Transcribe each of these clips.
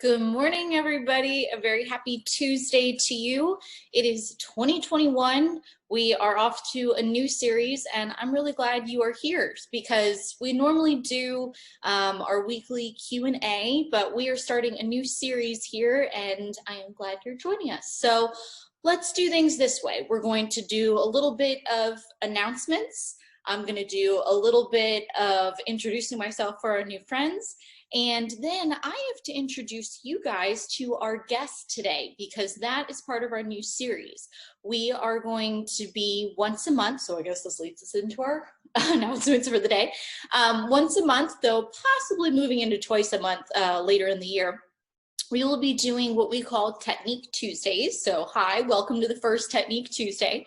Good morning, everybody. A very happy Tuesday to you. It is 2021. We are off to a new series, and I'm really glad you are here because we normally do our weekly Q&A, but we are starting a new series here, and I am glad you're joining us. So let's do things this way. We're going to do a little bit of announcements. I'm going to do a little bit of introducing myself for our new friends. And then I have to introduce you guys to our guest today because that is part of our new series. We are going to be once a month, so I guess this leads us into our announcements for the day. Once a month, though possibly moving into twice a month later in the year. We will be doing what we call Technique Tuesdays. So hi, welcome to the first Technique Tuesday.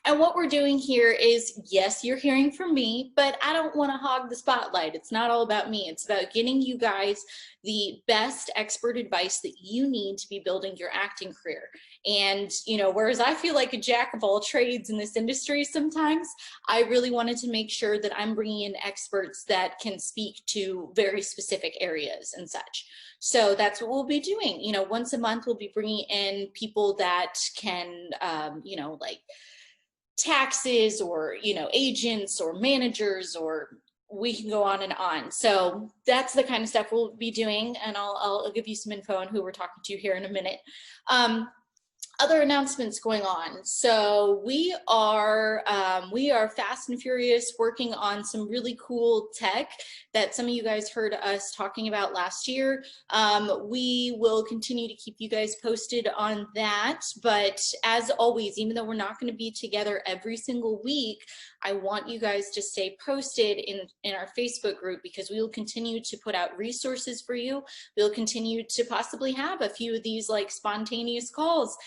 And what we're doing here is, yes, you're hearing from me, but I don't want to hog the spotlight. It's not all about me. It's about getting you guys the best expert advice that you need to be building your acting career. And, whereas I feel like a jack of all trades in this industry sometimes, I really wanted to make sure that I'm bringing in experts that can speak to very specific areas and such. So that's what we'll be doing. Once a month, we'll be bringing in people that can, like taxes or, agents or managers, or we can go on and on. So that's the kind of stuff we'll be doing. And I'll give you some info on who we're talking to here in a minute. Other announcements going on. So we are fast and furious working on some really cool tech that some of you guys heard us talking about last year. We will continue to keep you guys posted on that. But as always, even though we're not going to be together every single week, I want you guys to stay posted in our Facebook group because we will continue to put out resources for you. We'll continue to possibly have a few of these like spontaneous calls.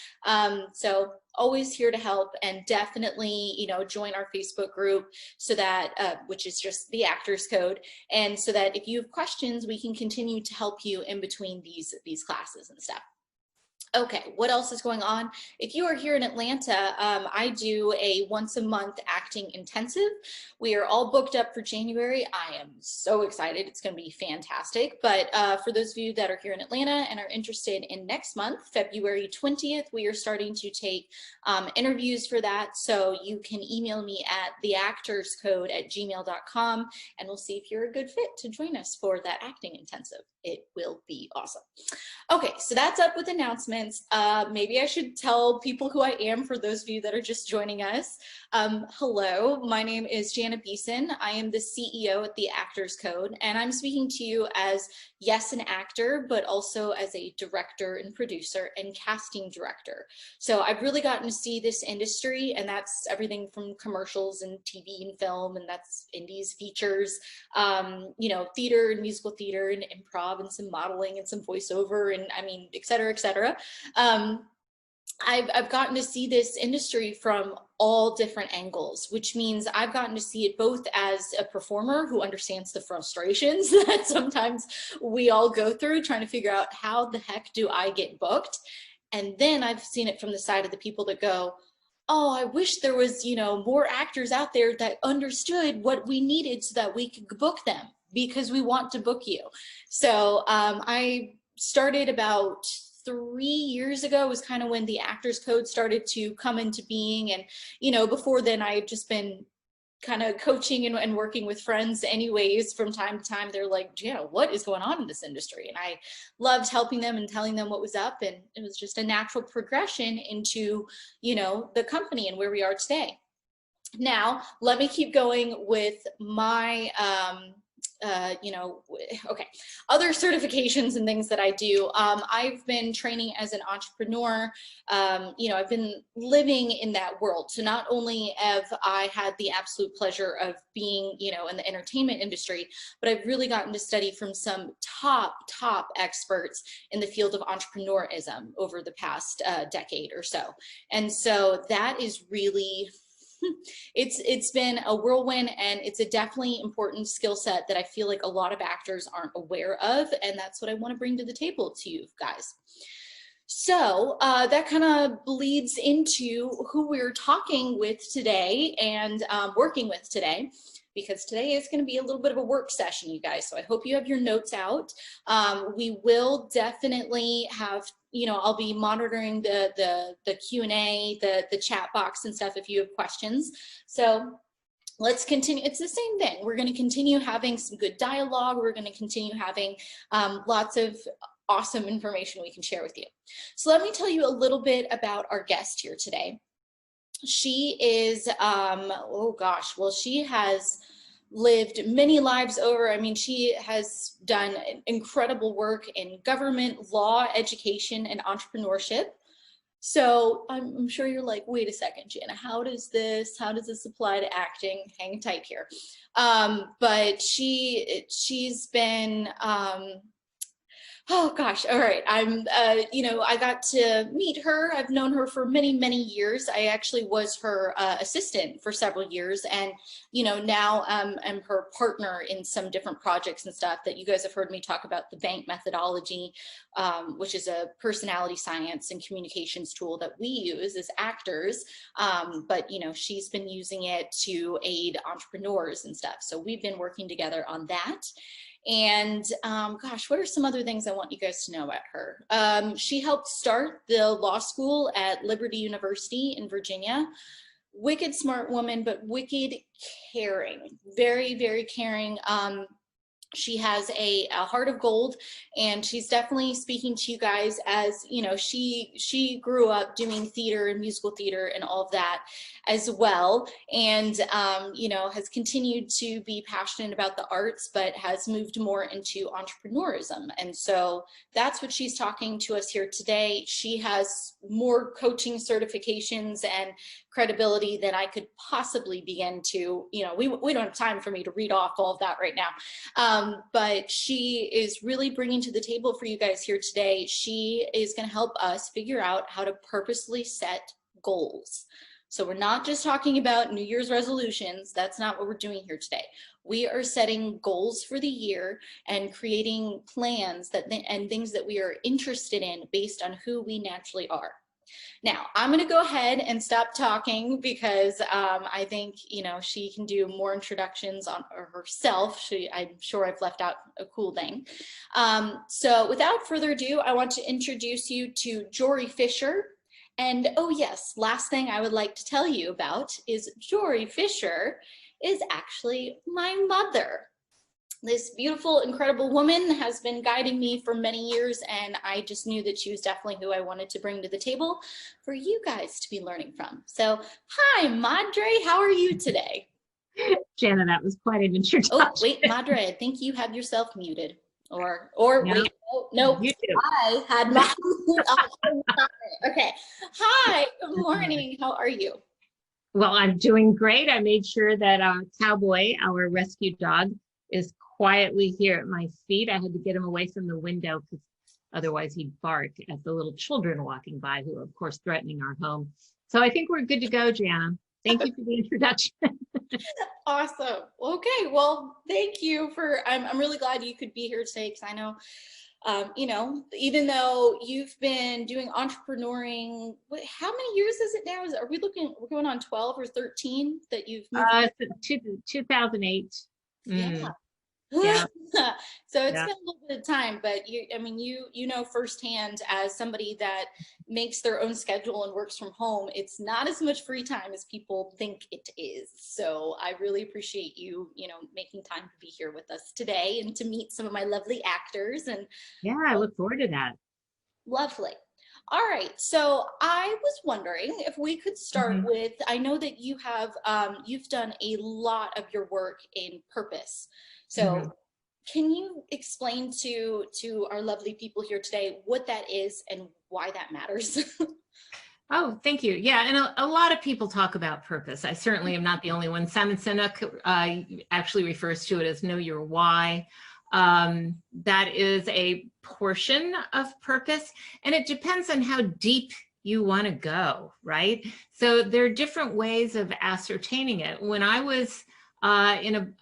So always here to help, and definitely, join our Facebook group so that, which is just the Actors Code. And so that if you have questions, we can continue to help you in between these classes and stuff. Okay, what else is going on? If you are here in Atlanta, I do a once a month acting intensive. We are all booked up for January. I am so excited. It's going to be fantastic. But for those of you that are here in Atlanta and are interested in next month, February 20th, we are starting to take interviews for that. So you can email me at theactorscode@gmail.com and we'll see if you're a good fit to join us for that acting intensive. It will be awesome. Okay, so that's up with announcements. Maybe I should tell people who I am for those of you that are just joining us. Hello, my name is Jana Beeson. I am the CEO at the Actors Code, and I'm speaking to you as, yes, an actor, but also as a director and producer and casting director. So I've really gotten to see this industry, and that's everything from commercials and TV and film, and that's indies, features, theater and musical theater and improv and some modeling and some voiceover and et cetera, et cetera. I've gotten to see this industry from all different angles, which means I've gotten to see it both as a performer who understands the frustrations that sometimes we all go through trying to figure out how the heck do I get booked. And then I've seen it from the side of the people that go, oh, I wish there was, more actors out there that understood what we needed so that we could book them because we want to book you. So I started about 3 years ago was kind of when the Actors Code started to come into being. And, before then I had just been kind of coaching and working with friends anyways. From time to time, they're like, what is going on in this industry? And I loved helping them and telling them what was up. And it was just a natural progression into, the company and where we are today. Now, let me keep going with my, other certifications and things that I do. I've been training as an entrepreneur. I've been living in that world. So not only have I had the absolute pleasure of being, in the entertainment industry, but I've really gotten to study from some top experts in the field of entrepreneurism over the past decade or so. And so that is really, it's been a whirlwind, and it's a definitely important skill set that I feel like a lot of actors aren't aware of, and that's what I want to bring to the table to you guys. So that kind of bleeds into who we're talking with today and working with today, because today is going to be a little bit of a work session, you guys. So I hope you have your notes out. We will definitely have, I'll be monitoring the Q&A, the chat box and stuff if you have questions. So let's continue. It's the same thing. We're going to continue having some good dialogue. We're going to continue having lots of awesome information we can share with you. So let me tell you a little bit about our guest here today. She is, oh gosh, well, she has lived many lives over. I mean, she has done incredible work in government, law, education, and entrepreneurship. So I'm sure you're like, wait a second, Jana, how does this apply to acting? Hang tight here. But she's been, oh gosh, all right. I got to meet her. I've known her for many, many years. I actually was her assistant for several years, and now I'm her partner in some different projects and stuff that you guys have heard me talk about. The bank methodology, which is a personality science and communications tool that we use as actors. But she's been using it to aid entrepreneurs and stuff. So we've been working together on that. And gosh, what are some other things I want you guys to know about her? She helped start the law school at Liberty University in Virginia. Wicked smart woman, but wicked caring, very, very caring. She has a heart of gold, and she's definitely speaking to you guys as, she grew up doing theater and musical theater and all of that as well. And, has continued to be passionate about the arts, but has moved more into entrepreneurism. And so that's what she's talking to us here today. She has more coaching certifications and credibility than I could possibly begin to, we don't have time for me to read off all of that right now. But she is really bringing to the table for you guys here today. She is going to help us figure out how to purposely set goals. So we're not just talking about New Year's resolutions. That's not what we're doing here today. We are setting goals for the year and creating plans and things that we are interested in based on who we naturally are. Now, I'm going to go ahead and stop talking because I think, she can do more introductions on herself. I'm sure I've left out a cool thing. So without further ado, I want to introduce you to Jory Fisher. And oh yes, last thing I would like to tell you about is Jory Fisher is actually my mother. This beautiful, incredible woman has been guiding me for many years, and I just knew that she was definitely who I wanted to bring to the table for you guys to be learning from. So, hi, Madre, how are you today? Jana, that was quite an introduction. Oh, wait, Madre, I think you have yourself muted. Or no, wait, no, I had my okay. Hi, good morning. How are you? Well, I'm doing great. I made sure that Cowboy, our rescue dog, is quietly here at my feet. I had to get him away from the window because otherwise he'd bark at the little children walking by who are, of course, threatening our home. So I think we're good to go, Jana. Thank you for the introduction. Awesome. Okay. Well, thank you for, I'm really glad you could be here today because I know, even though you've been doing entrepreneuring, how many years is it now? We're going on 12 or 13 that you've moved? 2008. Yeah. Yeah. So it's been a little bit of time, but you know firsthand as somebody that makes their own schedule and works from home, it's not as much free time as people think it is. So I really appreciate you, making time to be here with us today and to meet some of my lovely actors. And yeah, I look forward to that. Lovely. All right, so I was wondering if we could start with, I know that you have, you've done a lot of your work in purpose. So can you explain to our lovely people here today what that is and why that matters? Oh, thank you. Yeah, and a lot of people talk about purpose. I certainly am not the only one. Simon Sinek actually refers to it as know your why. That is a portion of purpose, and it depends on how deep you want to go, right? So there are different ways of ascertaining it. When I was in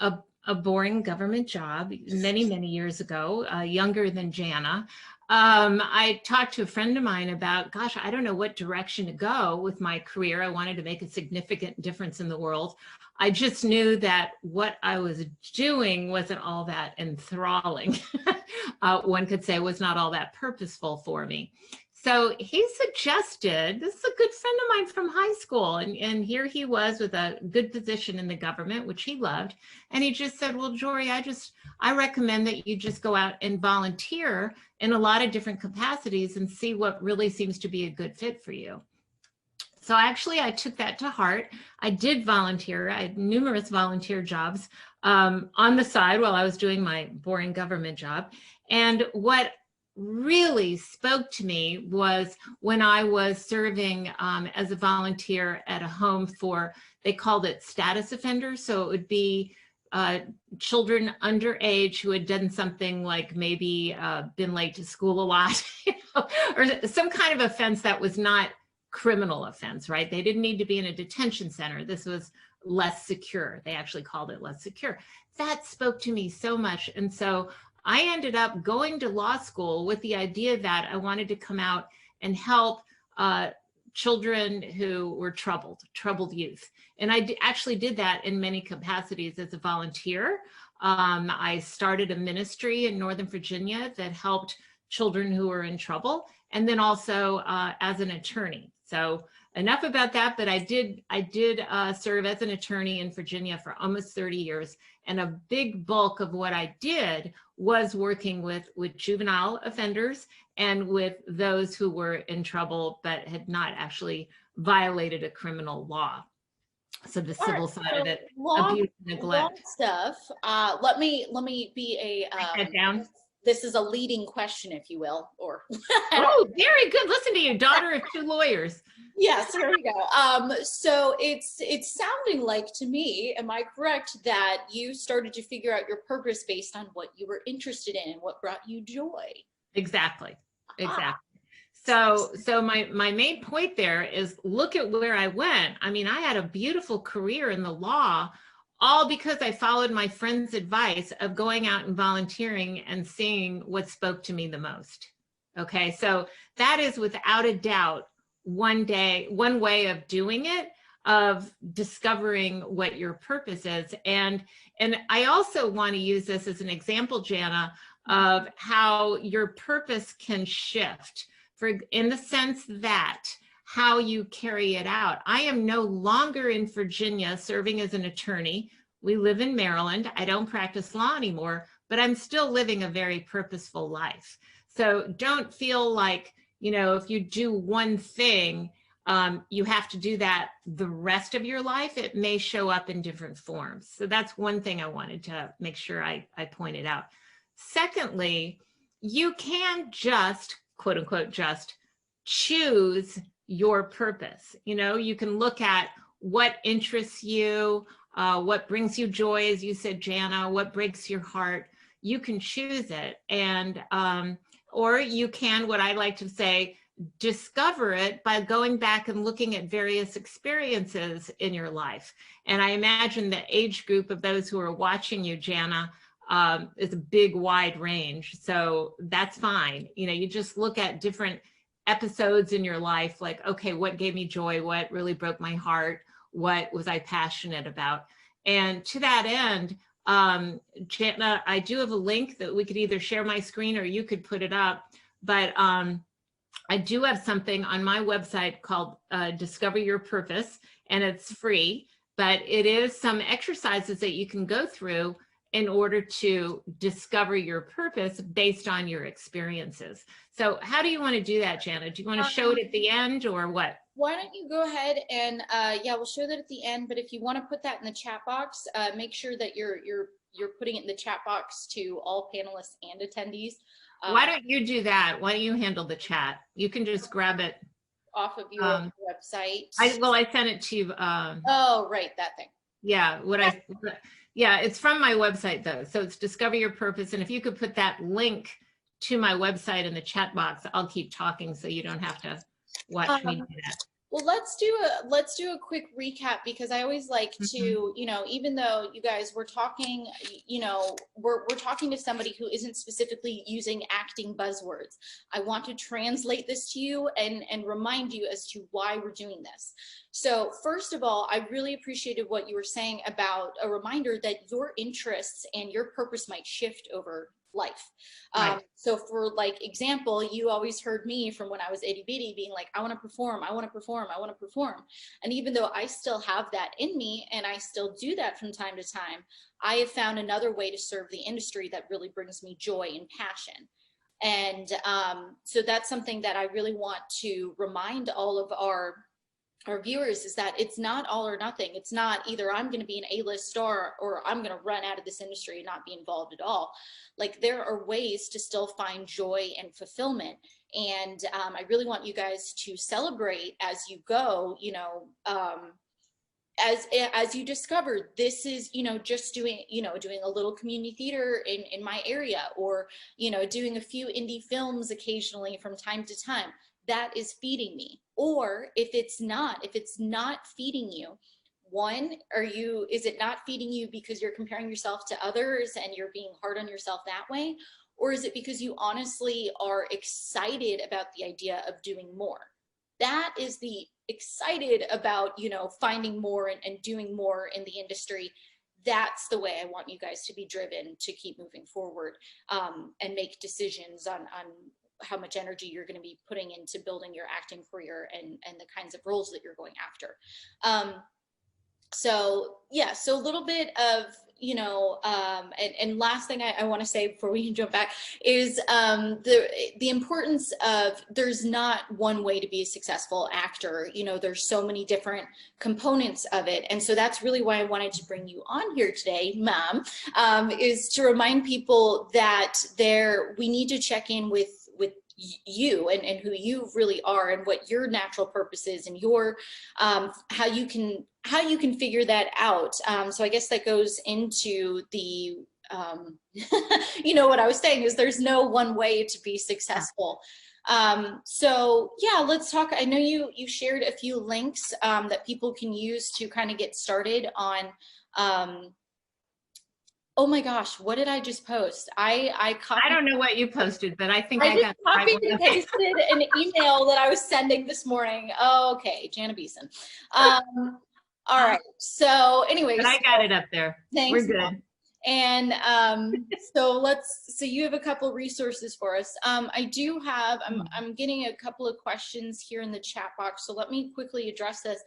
a boring government job many, many years ago, younger than Jana, I talked to a friend of mine about, gosh, I don't know what direction to go with my career. I wanted to make a significant difference in the world. I just knew that what I was doing wasn't all that enthralling. One could say was not all that purposeful for me. So he suggested, this is a good friend of mine from high school, and here he was with a good position in the government, which he loved. And he just said, well, Jory, I recommend that you just go out and volunteer in a lot of different capacities and see what really seems to be a good fit for you. So actually, I took that to heart. I did volunteer. I had numerous volunteer jobs on the side while I was doing my boring government job. And what really spoke to me was when I was serving as a volunteer at a home for, they called it status offenders. So it would be children underage who had done something like maybe been late to school a lot, or some kind of offense that was not criminal offense, right? They didn't need to be in a detention center. This was less secure. They actually called it less secure. That spoke to me so much. And so I ended up going to law school with the idea that I wanted to come out and help children who were troubled youth. And I actually did that in many capacities as a volunteer. I started a ministry in Northern Virginia that helped children who were in trouble, and then also as an attorney. So enough about that, but I did serve as an attorney in Virginia for almost 30 years. And a big bulk of what I did was working with juvenile offenders and with those who were in trouble but had not actually violated a criminal law. So the civil side of it, abuse, neglect. Stuff. Let me be a head down. This is a leading question, if you will, or oh, very good. Listen to you, daughter of two lawyers. Yes, there we go. So it's sounding like to me, am I correct, that you started to figure out your purpose based on what you were interested in and what brought you joy? Exactly. So my main point there is, look at where I went. I mean, I had a beautiful career in the law, all because I followed my friend's advice of going out and volunteering and seeing what spoke to me the most. Okay, so that is without a doubt one way of doing it, of discovering what your purpose is. And I also want to use this as an example, Jana, of how your purpose can shift in the sense that how you carry it out. I am no longer in Virginia serving as an attorney. We live in Maryland. I don't practice law anymore, but I'm still living a very purposeful life. So don't feel like, if you do one thing, you have to do that the rest of your life. It may show up in different forms. So that's one thing I wanted to make sure I pointed out. Secondly, you can just, quote unquote, just choose your purpose. You can look at what interests you, what brings you joy, as you said, Jana, what breaks your heart. You can choose it. And, or you can, what I like to say, discover it by going back and looking at various experiences in your life. And I imagine the age group of those who are watching you, Jana, is a big, wide range. So that's fine. You just look at different episodes in your life, like, okay, what gave me joy? What really broke my heart? What was I passionate about? And to that end, Jana, I do have a link that we could either share my screen or you could put it up, but I do have something on my website called Discover Your Purpose, and it's free, but it is some exercises that you can go through in order to discover your purpose based on your experiences. So how do you want to do that, Jana? Do you want to show it at the end or what? Why don't you go ahead and yeah, we'll show that at the end, but if you want to put that in the chat box, make sure that you're putting it in the chat box to all panelists and attendees. Why don't you do that? Why don't you handle the chat? You can just grab it off of your website. I sent it to you. Oh, right, that thing. Yeah, yeah, it's from my website though. So it's Discover Your Purpose. And if you could put that link to my website in the chat box, I'll keep talking so you don't have to watch me do that. Well, let's do a quick recap, because I always like to, you know, even though you guys were talking, you know, we're talking to somebody who isn't specifically using acting buzzwords. I want to translate this to you and remind you as to why we're doing this. So first of all, I really appreciated what you were saying about a reminder that your interests and your purpose might shift over life. Right. So for like example, you always heard me from when I was itty bitty being like, I want to perform, I want to perform, I want to perform. And even though I still have that in me and I still do that from time to time, I have found another way to serve the industry that really brings me joy and passion. And so that's something that I really want to remind all of our viewers, is that it's not all or nothing. It's not either I'm going to be an A-list star or I'm going to run out of this industry and not be involved at all. Like, there are ways to still find joy and fulfillment. And I really want you guys to celebrate as you go, you know, as you discover this is, you know, just doing, you know, doing a little community theater in my area, or, you know, doing a few indie films occasionally from time to time, that is feeding me. Or if it's not feeding you, one, is it not feeding you because you're comparing yourself to others and you're being hard on yourself that way? Or is it because you honestly are excited about the idea of doing more? That is the excited about, you know, finding more and doing more in the industry. That's the way I want you guys to be driven to keep moving forward, and make decisions on how much energy you're going to be putting into building your acting career and the kinds of roles that you're going after. So yeah, so a little bit of, you know, and last thing I want to say before we jump back is the importance of, there's not one way to be a successful actor. You know, there's so many different components of it. And so that's really why I wanted to bring you on here today, Mom, is to remind people that we need to check in with you and who you really are and what your natural purpose is, and your how you can figure that out. So I guess that goes into the you know, what I was saying is there's no one way to be successful. So yeah, let's talk. I know you shared a few links that people can use to kind of get started on oh my gosh, what did I just post? I don't know what you posted, but I think I got copied and pasted an email that I was sending this morning. Oh, okay, Jana Beeson. All right. So anyways. But I got it up there. Thanks. We're good. And so you have a couple resources for us. I do have, I'm getting a couple of questions here in the chat box. So let me quickly address this.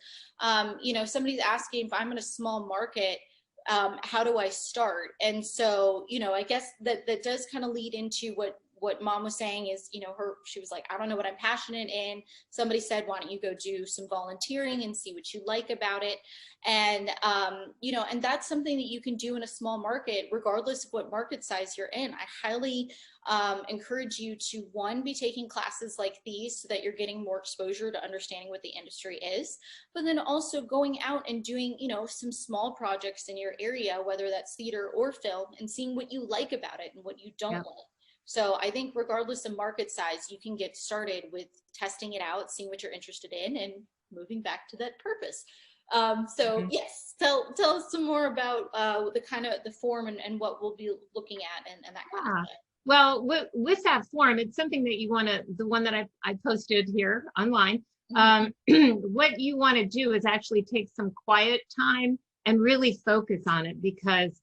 You know, somebody's asking if I'm in a small market, how do I start? And so, you know, I guess that does kind of lead into what Mom was saying is, you know, she was like, I don't know what I'm passionate in. Somebody said, why don't you go do some volunteering and see what you like about it? And, you know, and that's something that you can do in a small market, regardless of what market size you're in. I highly encourage you to, one, be taking classes like these so that you're getting more exposure to understanding what the industry is, but then also going out and doing, you know, some small projects in your area, whether that's theater or film, and seeing what you like about it and what you don't like. So I think regardless of market size, you can get started with testing it out, seeing what you're interested in, and moving back to that purpose. So yes, tell us some more about the kind of the form and what we'll be looking at and that kind of thing. Well, with that form, it's something that you want to, the one that I posted here online. What you want to do is actually take some quiet time and really focus on it, because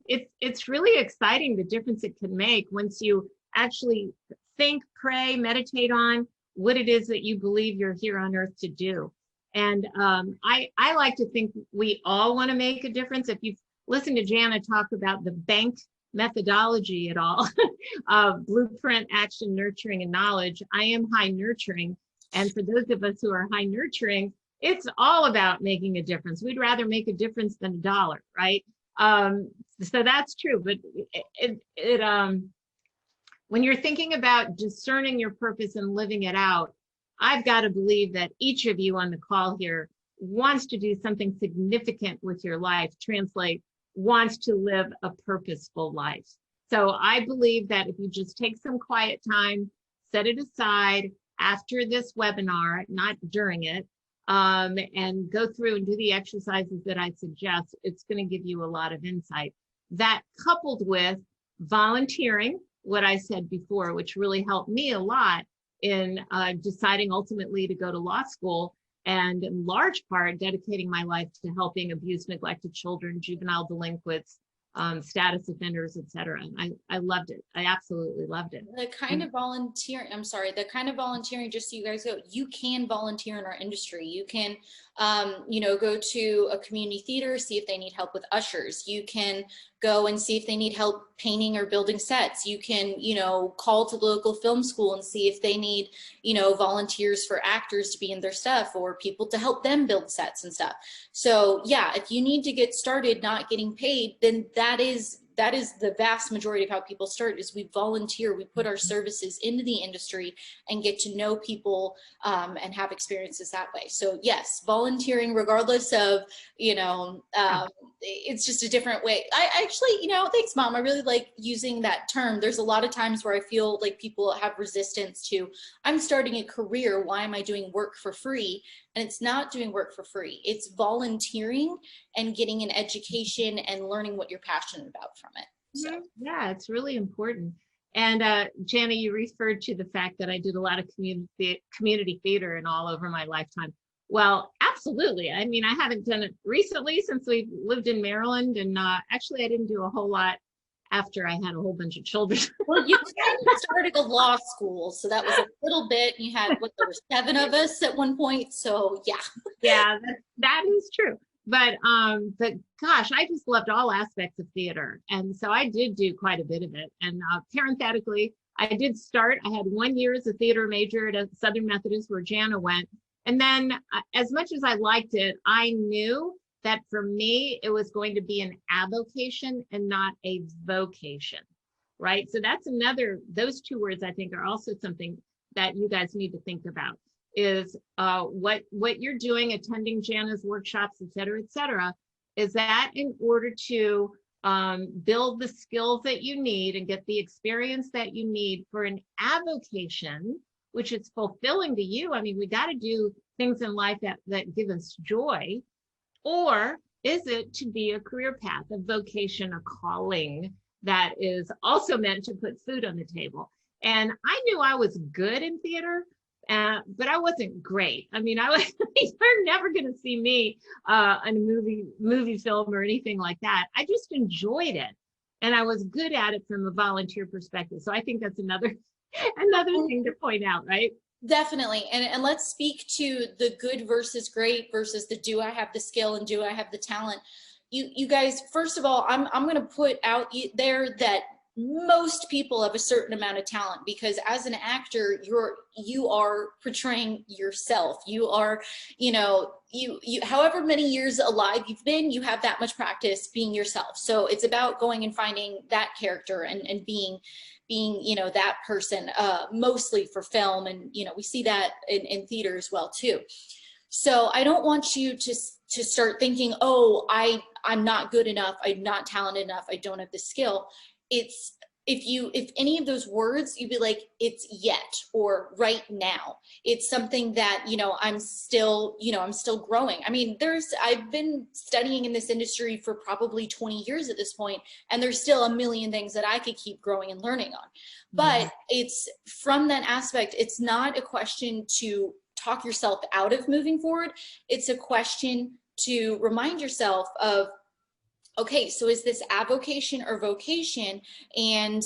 it's really exciting, the difference it can make once you actually think, pray, meditate on what it is that you believe you're here on earth to do. And I like to think we all want to make a difference. If you've listened to Jana talk about the bank methodology at all, blueprint, action, nurturing, and knowledge, I am high nurturing. And for those of us who are high nurturing, it's all about making a difference. We'd rather make a difference than a dollar, right? So that's true. But when you're thinking about discerning your purpose and living it out, I've got to believe that each of you on the call here wants to do something significant with your life, translate, wants to live a purposeful life. So I believe that if you just take some quiet time, set it aside, after this webinar, not during it, and go through and do the exercises that I suggest. It's going to give you a lot of insight. That coupled with volunteering, what I said before, which really helped me a lot in deciding ultimately to go to law school, and in large part dedicating my life to helping abused, neglected children, juvenile delinquents, status offenders, etc. And I loved it. I absolutely loved it. The kind of volunteering, I'm sorry, the kind of volunteering, just so you guys know, you can volunteer in our industry. You can, you know, go to a community theater, see if they need help with ushers. You can go and see if they need help painting or building sets. You can, you know, call to the local film school and see if they need, you know, volunteers for actors to be in their stuff or people to help them build sets and stuff. So yeah, if you need to get started not getting paid, then that is the vast majority of how people start, is we volunteer, we put our services into the industry and get to know people and have experiences that way. So yes, volunteering, regardless of, you know, it's just a different way. I actually, you know, thanks Mom, I really like using that term. There's a lot of times where I feel like people have resistance to, I'm starting a career, why am I doing work for free? And it's not doing work for free. It's volunteering and getting an education and learning what you're passionate about from it. So. Yeah, it's really important. And Jana, you referred to the fact that I did a lot of community theater and all over my lifetime. Well, absolutely. I mean, I haven't done it recently since we've lived in Maryland, and actually I didn't do a whole lot after I had a whole bunch of children. Well, you kind of started a law school, so that was a little bit. You had, what, there were 7 of us at one point, so yeah. Yeah, that is true. But gosh, I just loved all aspects of theater, and so I did do quite a bit of it. And parenthetically, I did start. I had 1 year as a theater major at Southern Methodist, where Jana went, and then as much as I liked it, I knew that for me, it was going to be an avocation and not a vocation, right? So that's those 2 words I think are also something that you guys need to think about, is what you're doing, attending Jana's workshops, et cetera, is that in order to build the skills that you need and get the experience that you need for an avocation, which is fulfilling to you. I mean, we got to do things in life that give us joy. Or is it to be a career path, a vocation, a calling that is also meant to put food on the table? And I knew I was good in theater, but I wasn't great. I mean, you're never going to see me in a movie film or anything like that. I just enjoyed it, and I was good at it from a volunteer perspective. So I think that's another thing to point out, right? Definitely. And let's speak to the good versus great versus the, do I have the skill and do I have the talent? You guys, first of all, I'm going to put out there that most people have a certain amount of talent, because as an actor, you are portraying yourself. You are, you know, you however many years alive you've been, you have that much practice being yourself. So it's about going and finding that character and being, you know, that person, mostly for film. And, you know, we see that in theater as well too. So I don't want you to start thinking, oh, I'm not good enough, I'm not talented enough, I don't have the skill. It's, if any of those words, you'd be like, it's yet, or right now. It's something that, you know, I'm still growing. I mean, I've been studying in this industry for probably 20 years at this point, and there's still a million things that I could keep growing and learning on. But it's from that aspect, it's not a question to talk yourself out of moving forward. It's a question to remind yourself of, okay, so is this avocation or vocation? And,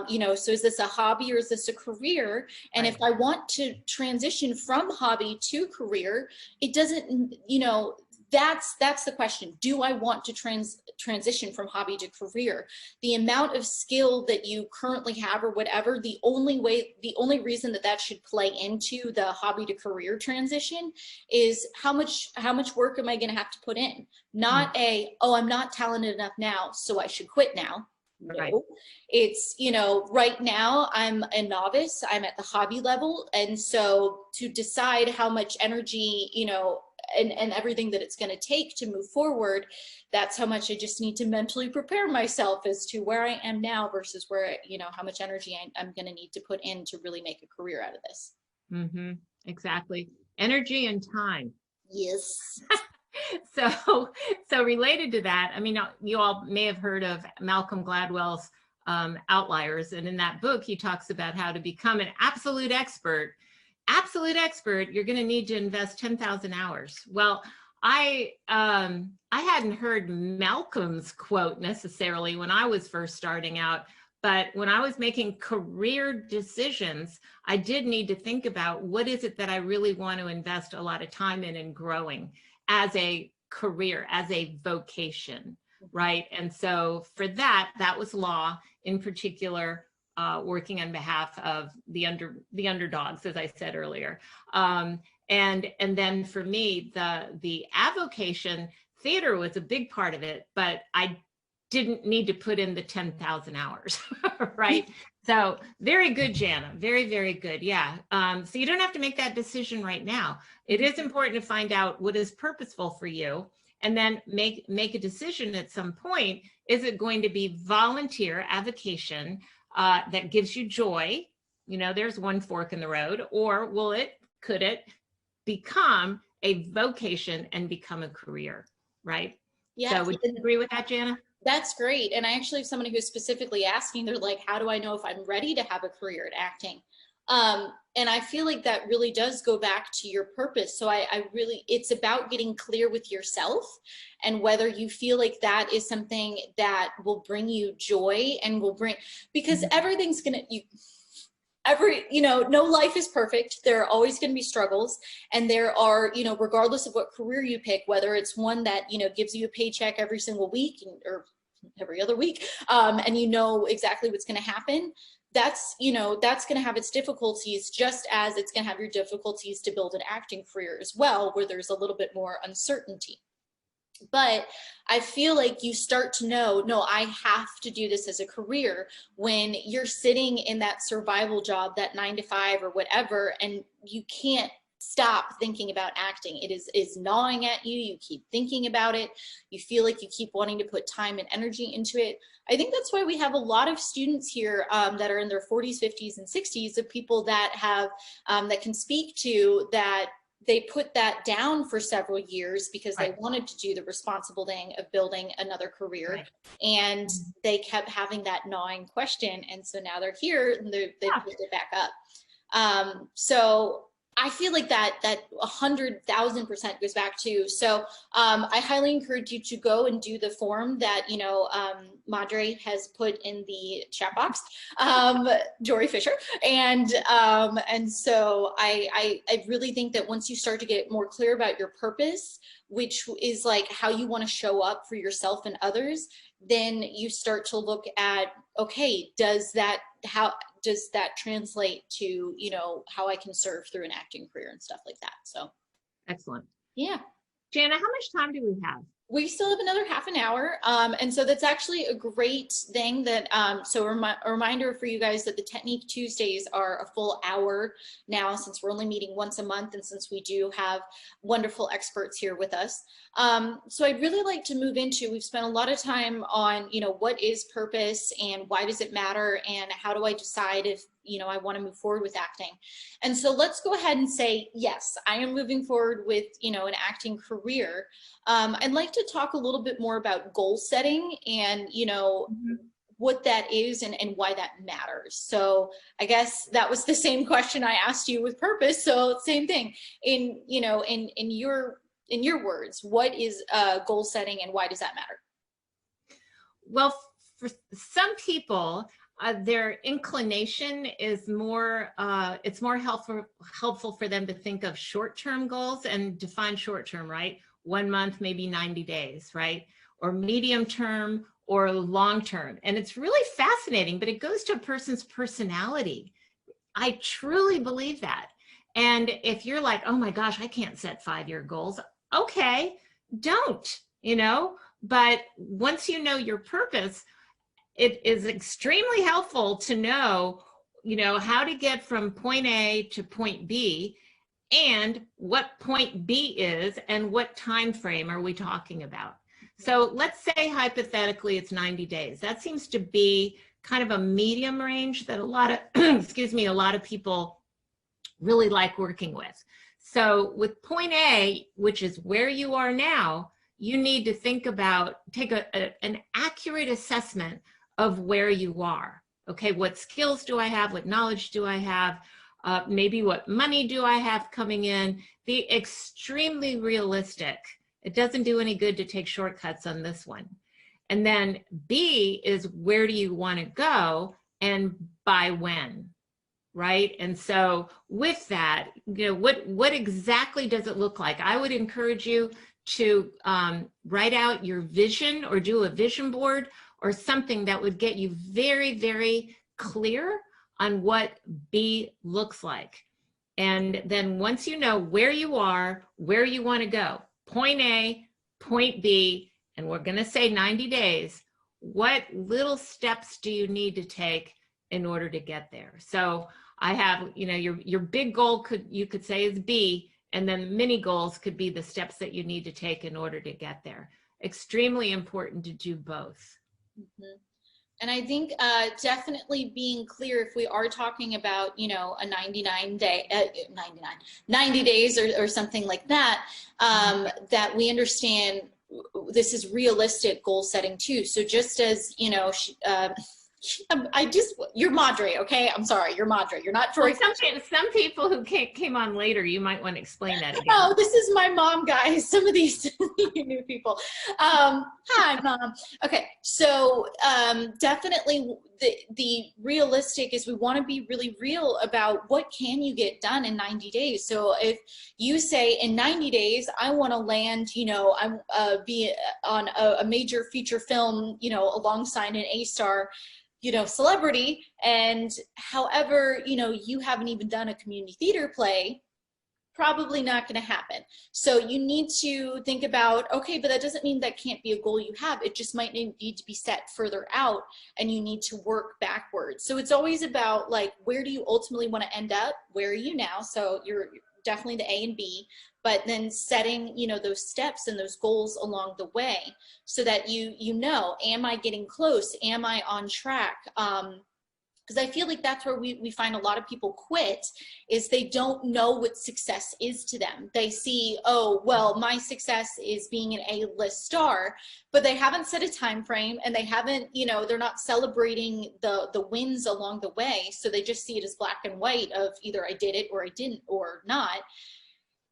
you know, so is this a hobby or is this a career? And if I want to transition from hobby to career, it doesn't, you know, that's the question. Do I want to transition from hobby to career? The amount of skill that you currently have or whatever, the only reason that should play into the hobby to career transition is how much work am I going to have to put in? Not oh, I'm not talented enough now, so I should quit now. No, right. It's, you know, right now I'm a novice, I'm at the hobby level. And so to decide how much energy, you know, and everything that it's going to take to move forward, that's how much I just need to mentally prepare myself as to where I am now versus where, you know, how much energy I'm going to need to put in to really make a career out of this. Mm-hmm. Exactly. Energy and time. Yes. So related to that, I mean, you all may have heard of Malcolm Gladwell's Outliers, and in that book, he talks about how to become an absolute expert. Absolute expert, you're going to need to invest 10,000 hours. Well, I hadn't heard Malcolm's quote necessarily when I was first starting out, but when I was making career decisions, I did need to think about what is it that I really want to invest a lot of time in and growing as a career, as a vocation, right? And so for that, that was law in particular, working on behalf of the underdogs, as I said earlier. And then for me, the avocation, theater was a big part of it, but I didn't need to put in the 10,000 hours, right? So very good, Jana. Very, very good. Yeah. So you don't have to make that decision right now. It is important to find out what is purposeful for you, and then make a decision at some point. Is it going to be volunteer avocation that gives you joy? You know, there's one fork in the road. Or could it become a vocation and become a career, right? Yeah. So would you agree with that, Jana? That's great. And I actually have somebody who's specifically asking, they're like, how do I know if I'm ready to have a career in acting? And I feel like that really does go back to your purpose. So I really, it's about getting clear with yourself and whether you feel like that is something that will bring you joy and will bring, because everything's gonna, no life is perfect. There are always going to be struggles, and there are, regardless of what career you pick, whether it's one that, gives you a paycheck every single week or every other week, and you know exactly what's going to happen, that's going to have its difficulties, just as it's going to have your difficulties to build an acting career as well, where there's a little bit more uncertainty. But I feel like you start to know, no, I have to do this as a career when you're sitting in that survival job, that 9 to 5 or whatever, and you can't stop thinking about acting. It is gnawing at you. You keep thinking about it. You feel like you keep wanting to put time and energy into it. I think that's why we have a lot of students here that are in their 40s, 50s, and 60s, of people that have that can speak to that. They put that down for several years because they wanted to do the responsible thing of building another career. And they kept having that gnawing question. And so now they're here and they picked it back up. So I feel like that 100,000% goes back to, so I highly encourage you to go and do the form that, Madre has put in the chat box, Jory Fisher. And so I really think that once you start to get more clear about your purpose, which is like how you want to show up for yourself and others, then you start to look at, okay, how does that translate to, how I can serve through an acting career and stuff like that. So excellent. Yeah. Jana, how much time do we have? We still have another half an hour. And so that's actually a great thing that, so a reminder for you guys that the Technique Tuesdays are a full hour now, since we're only meeting once a month and since we do have wonderful experts here with us. So I'd really like to move into, we've spent a lot of time on, what is purpose and why does it matter and how do I decide if, I want to move forward with acting. And so let's go ahead and say, yes, I am moving forward with, an acting career. I'd like to talk a little bit more about goal setting and, what that is and why that matters. So I guess that was the same question I asked you with purpose. So same thing in your words, what is goal setting and why does that matter? Well, for some people, their inclination is more, it's more helpful for them to think of short-term goals and define short-term, right? 1 month, maybe 90 days, right? Or medium term or long term. And it's really fascinating, but it goes to a person's personality. I truly believe that. And if you're like, oh my gosh, I can't set 5-year goals. Okay, don't, but once you know your purpose, it is extremely helpful to know, how to get from point A to point B and what point B is and what time frame are we talking about. So let's say hypothetically it's 90 days. That seems to be kind of a medium range that a lot of, excuse me, a lot of people really like working with. So with point A, which is where you are now, you need to think about, take an accurate assessment of where you are. Okay, what skills do I have? What knowledge do I have? Maybe what money do I have coming in? Be extremely realistic. It doesn't do any good to take shortcuts on this one. And then B is, where do you want to go and by when, right? And so with that, you know, what exactly does it look like? I would encourage you to write out your vision or do a vision board or something that would get you very, very clear on what B looks like. And then once you know where you are, where you want to go, point A, point B, and we're going to say 90 days, what little steps do you need to take in order to get there? So I have, you know, your big goal you could say is B, and then mini goals could be the steps that you need to take in order to get there. Extremely important to do both. Mm-hmm. And I think definitely being clear, if we are talking about, you know, a 90 days or something like that, that we understand this is realistic goal setting too. So just as, you know, you're Madre, okay? I'm sorry, you're Madre. You're not Jory. Well, some people who came on later, you might want to explain that again. Oh, this is my mom, guys. Some of these new people. Hi, Mom. Okay, so definitely the realistic is we want to be really real about what can you get done in 90 days. So if you say in 90 days, I want to land, you know, I'm be on a major feature film, you know, alongside an A-star, you know, celebrity, and however, you know, you haven't even done a community theater play, probably not going to happen. So you need to think about, okay, but that doesn't mean that can't be a goal you have. It just might need to be set further out, and you need to work backwards. So it's always about, like, where do you ultimately want to end up? Where are you now? So you're definitely the A and B, but then setting, you know, those steps and those goals along the way so that you know, am I getting close? Am I on track? Because I feel like that's where we find a lot of people quit, is they don't know what success is to them. They see, oh, well, my success is being an A-list star, but they haven't set a time frame, and they haven't, you know, they're not celebrating the wins along the way. So they just see it as black and white of either I did it or I didn't or not.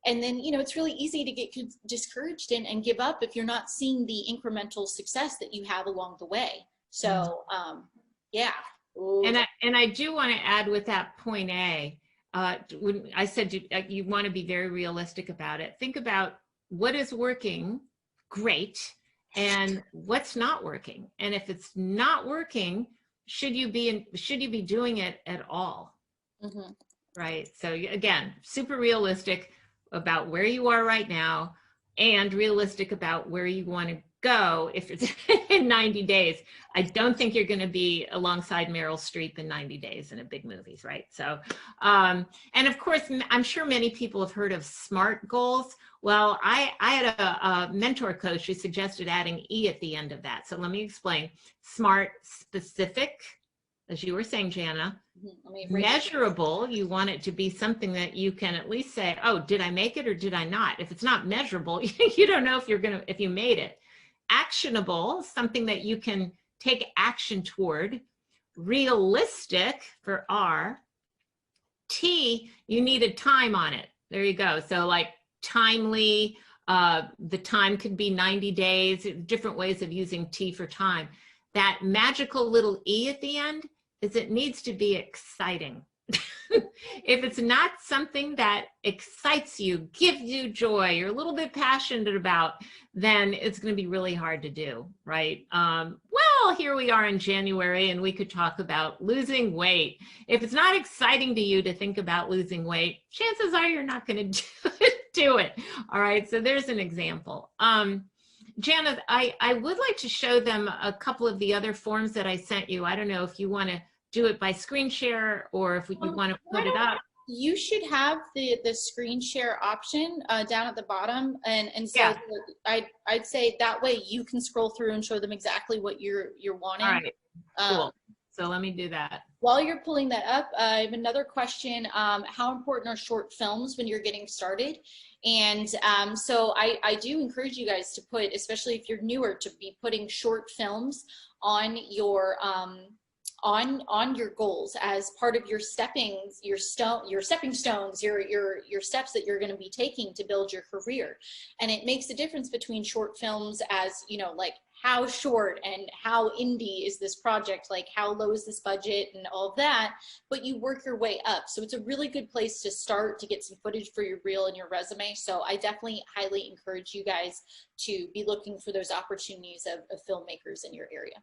And then, you know, it's really easy to get discouraged and give up if you're not seeing the incremental success that you have along the way. So, yeah. Ooh. And I do want to add with that point A, when I said you want to be very realistic about it. Think about what is working great and what's not working. And if it's not working, should you be doing it at all? Mm-hmm. Right. So again, super realistic about where you are right now, and realistic about where you want to go if it's in 90 days. I don't think you're going to be alongside Meryl Streep in 90 days in a big movies, right? So, and of course, I'm sure many people have heard of SMART goals. Well, I had a mentor coach who suggested adding E at the end of that. So let me explain. SMART, specific, as you were saying, Jana. Measurable, you want it to be something that you can at least say, oh, did I make it or did I not? If it's not measurable, you don't know if you made it. Actionable, something that you can take action toward. Realistic for R. T, you need a time on it. There you go. So like timely, the time could be 90 days, different ways of using T for time. That magical little E at the end is it needs to be exciting. If it's not something that excites you, gives you joy, you're a little bit passionate about, then it's going to be really hard to do, right? Well, here we are in January, and we could talk about losing weight. If it's not exciting to you to think about losing weight, chances are you're not going to do it. All right, so there's an example. Jana, I would like to show them a couple of the other forms that I sent you. I don't know if you want to do it by screen share or if you want to put it up. You should have the screen share option down at the bottom, and so yeah. I'd say that way you can scroll through and show them exactly what you're wanting. All right, cool. So let me do that. While you're pulling that up, I have another question. How important are short films when you're getting started? And so I do encourage you guys to put, especially if you're newer, to be putting short films on your on your goals as part of your stepping stones, your steps that you're going to be taking to build your career. And it makes a difference between short films as, you know, like how short and how indie is this project, like how low is this budget and all of that, but you work your way up. So it's a really good place to start to get some footage for your reel and your resume. So I definitely highly encourage you guys to be looking for those opportunities of filmmakers in your area.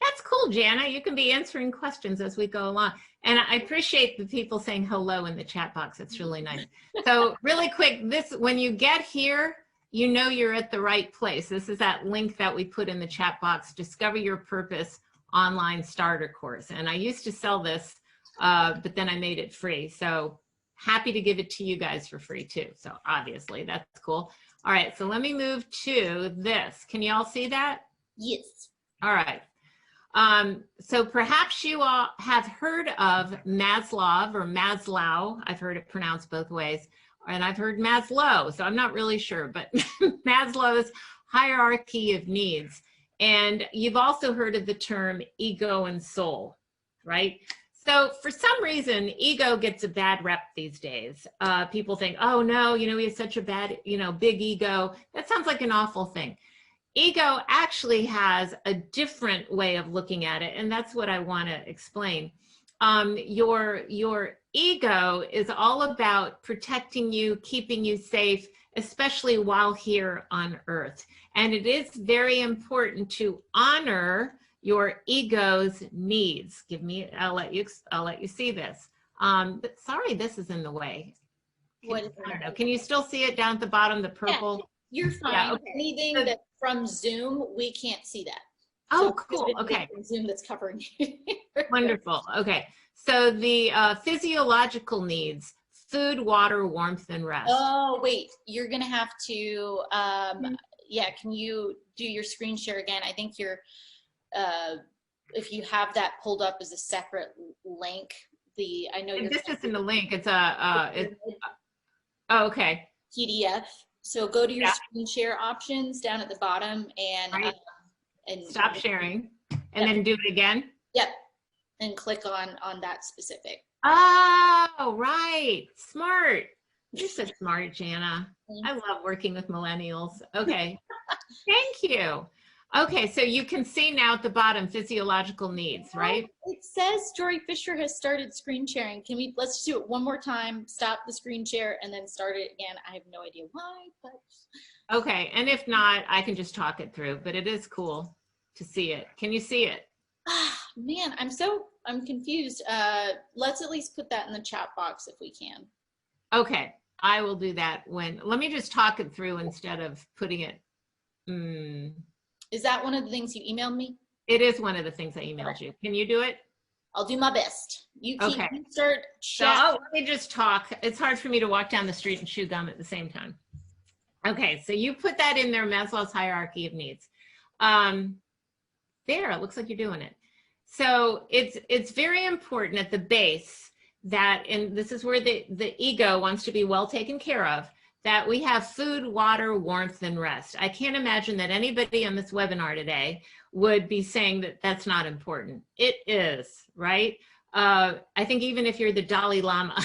That's cool, Jana. You can be answering questions as we go along. And I appreciate the people saying hello in the chat box. It's really nice. So really quick, when you get here, you know you're at the right place. This is that link that we put in the chat box, Discover Your Purpose Online Starter Course. And I used to sell this, but then I made it free. So happy to give it to you guys for free too. So obviously that's cool. All right, so let me move to this. Can you all see that? Yes. All right. So perhaps you all have heard of Maslow or Maslow. I've heard it pronounced both ways. And I've heard Maslow, so I'm not really sure, but Maslow's hierarchy of needs. And you've also heard of the term ego and soul, right? So for some reason, ego gets a bad rep these days. People think, oh no, you know, he has such a bad, you know, big ego. That sounds like an awful thing. Ego actually has a different way of looking at it, and that's what I want to explain. Your ego is all about protecting you, keeping you safe, especially while here on Earth. And it is very important to honor your ego's needs. I'll let you see this. But sorry, this is in the way. I don't know. Can you still see it down at the bottom, the purple? Yeah, you're fine. Yeah, okay. Anything that's from Zoom, we can't see that. Oh, so cool. Okay. Zoom that's covering you. Wonderful. Okay. So the physiological needs: food, water, warmth, and rest. Oh, wait. You're going to have to, yeah, can you do your screen share again? I think you're, if you have that pulled up as a separate link, I know this isn't a link. It's oh, okay. PDF. So go to your screen share options down at the bottom and, and stop sharing and then do it again. Yep. And click on that specific. Oh, right. Smart. You're so smart, Jana. I love working with millennials. Okay. Thank you. Okay, so you can see now at the bottom physiological needs, right? It says Jory Fisher has started screen sharing. Let's do it one more time. Stop the screen share and then start it again. I have no idea why, but. Okay, and if not, I can just talk it through, but it is cool to see it. Can you see it? Man, I'm confused. Let's at least put that in the chat box if we can. Okay, I will do that let me just talk it through instead of putting it. Is that one of the things you emailed me? It is one of the things I emailed you. Can you do it? I'll do my best. You start chat. So let me just talk. It's hard for me to walk down the street and chew gum at the same time. Okay, so you put that in there, Maslow's hierarchy of needs. There, it looks like you're doing it. So it's very important at the base that, and this is where the ego wants to be well taken care of, that we have food, water, warmth, and rest. I can't imagine that anybody on this webinar today would be saying that that's not important. It is, right? I think even if you're the Dalai Lama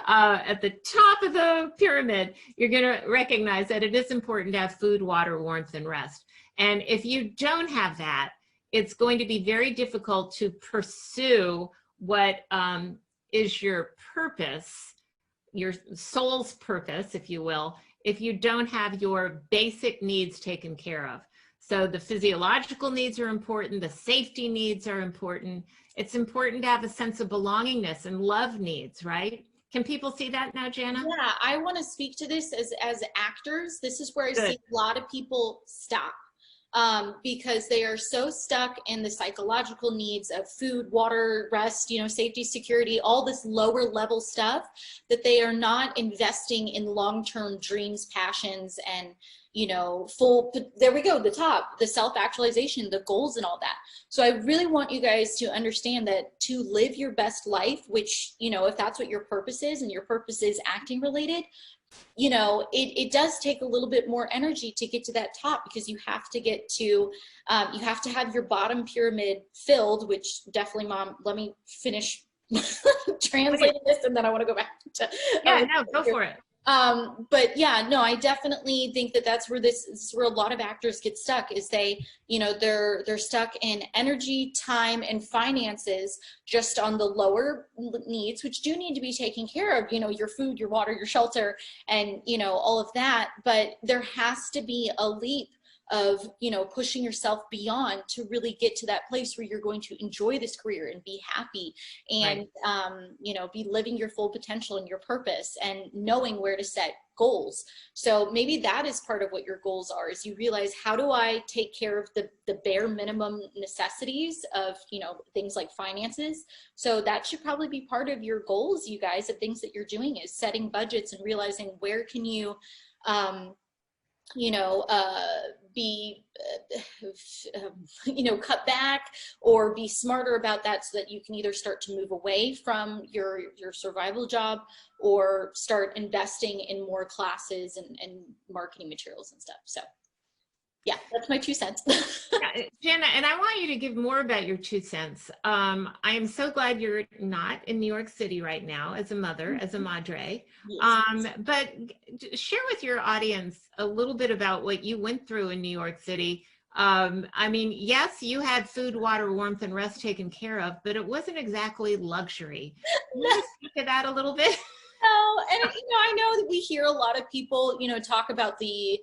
at the top of the pyramid, you're gonna recognize that it is important to have food, water, warmth, and rest. And if you don't have that, it's going to be very difficult to pursue what is your purpose, your soul's purpose, if you will, if you don't have your basic needs taken care of. So the physiological needs are important, the safety needs are important. It's important to have a sense of belongingness and love needs, right? Can people see that now, Jana? Yeah, I want to speak to this as actors. This is where I see a lot of people stop. Because they are so stuck in the psychological needs of food, water, rest, you know, safety, security, all this lower level stuff, that they are not investing in long-term dreams, passions, and, you know, there we go, the top, the self-actualization, the goals and all that. So I really want you guys to understand that to live your best life, which, you know, if that's what your purpose is and your purpose is acting related, you know, it does take a little bit more energy to get to that top, because you have to get to, you have to have your bottom pyramid filled, which definitely, Mom, let me finish translating this and then I want to go back to. Yeah, no, go for it. But yeah, no, I definitely think that that's where this is where a lot of actors get stuck, is they, you know, they're stuck in energy, time, and finances just on the lower needs, which do need to be taken care of, you know, your food, your water, your shelter, and, you know, all of that. But there has to be a leap of, you know, pushing yourself beyond to really get to that place where you're going to enjoy this career and be happy and, you know, be living your full potential and your purpose and knowing where to set goals. So maybe that is part of what your goals are, is you realize, how do I take care of the bare minimum necessities of, you know, things like finances? So that should probably be part of your goals, you guys, of things that you're doing, is setting budgets and realizing where can you, you know, be, you know, cut back or be smarter about that, so that you can either start to move away from your survival job or start investing in more classes and marketing materials and stuff. So yeah, that's my 2 cents. Yeah, Jana, and I want you to give more about your 2 cents. I am so glad you're not in New York City right now as a mother, as a madre. Yes. But share with your audience a little bit about what you went through in New York City. I mean, yes, you had food, water, warmth, and rest taken care of, but it wasn't exactly luxury. Can you just speak to that a little bit? No, and you know, I know that we hear a lot of people, you know, talk about the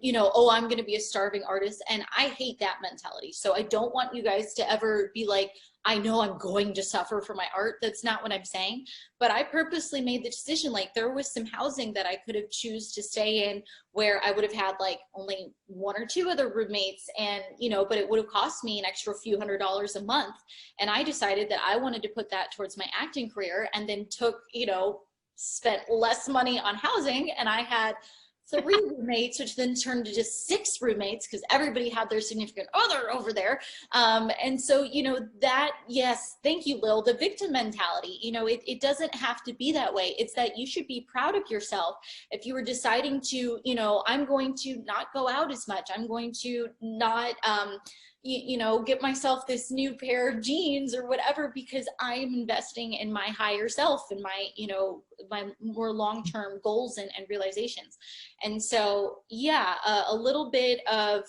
you know, oh, I'm going to be a starving artist. And I hate that mentality. So I don't want you guys to ever be like, I know I'm going to suffer for my art. That's not what I'm saying. But I purposely made the decision, like there was some housing that I could have choose to stay in where I would have had like only 1 or 2 other roommates, and, you know, but it would have cost me an extra few $100s a month. And I decided that I wanted to put that towards my acting career, and then took, you know, spent less money on housing, and I had 3 roommates, which then turned to just 6 roommates because everybody had their significant other over there. And so, you know, that, yes, thank you, Lil, the victim mentality, you know, it doesn't have to be that way. It's that you should be proud of yourself. If you were deciding to, you know, I'm going to not go out as much, I'm going to not, you know, get myself this new pair of jeans or whatever, because I'm investing in my higher self and my, you know, my more long-term goals and realizations. And so, yeah, a little bit of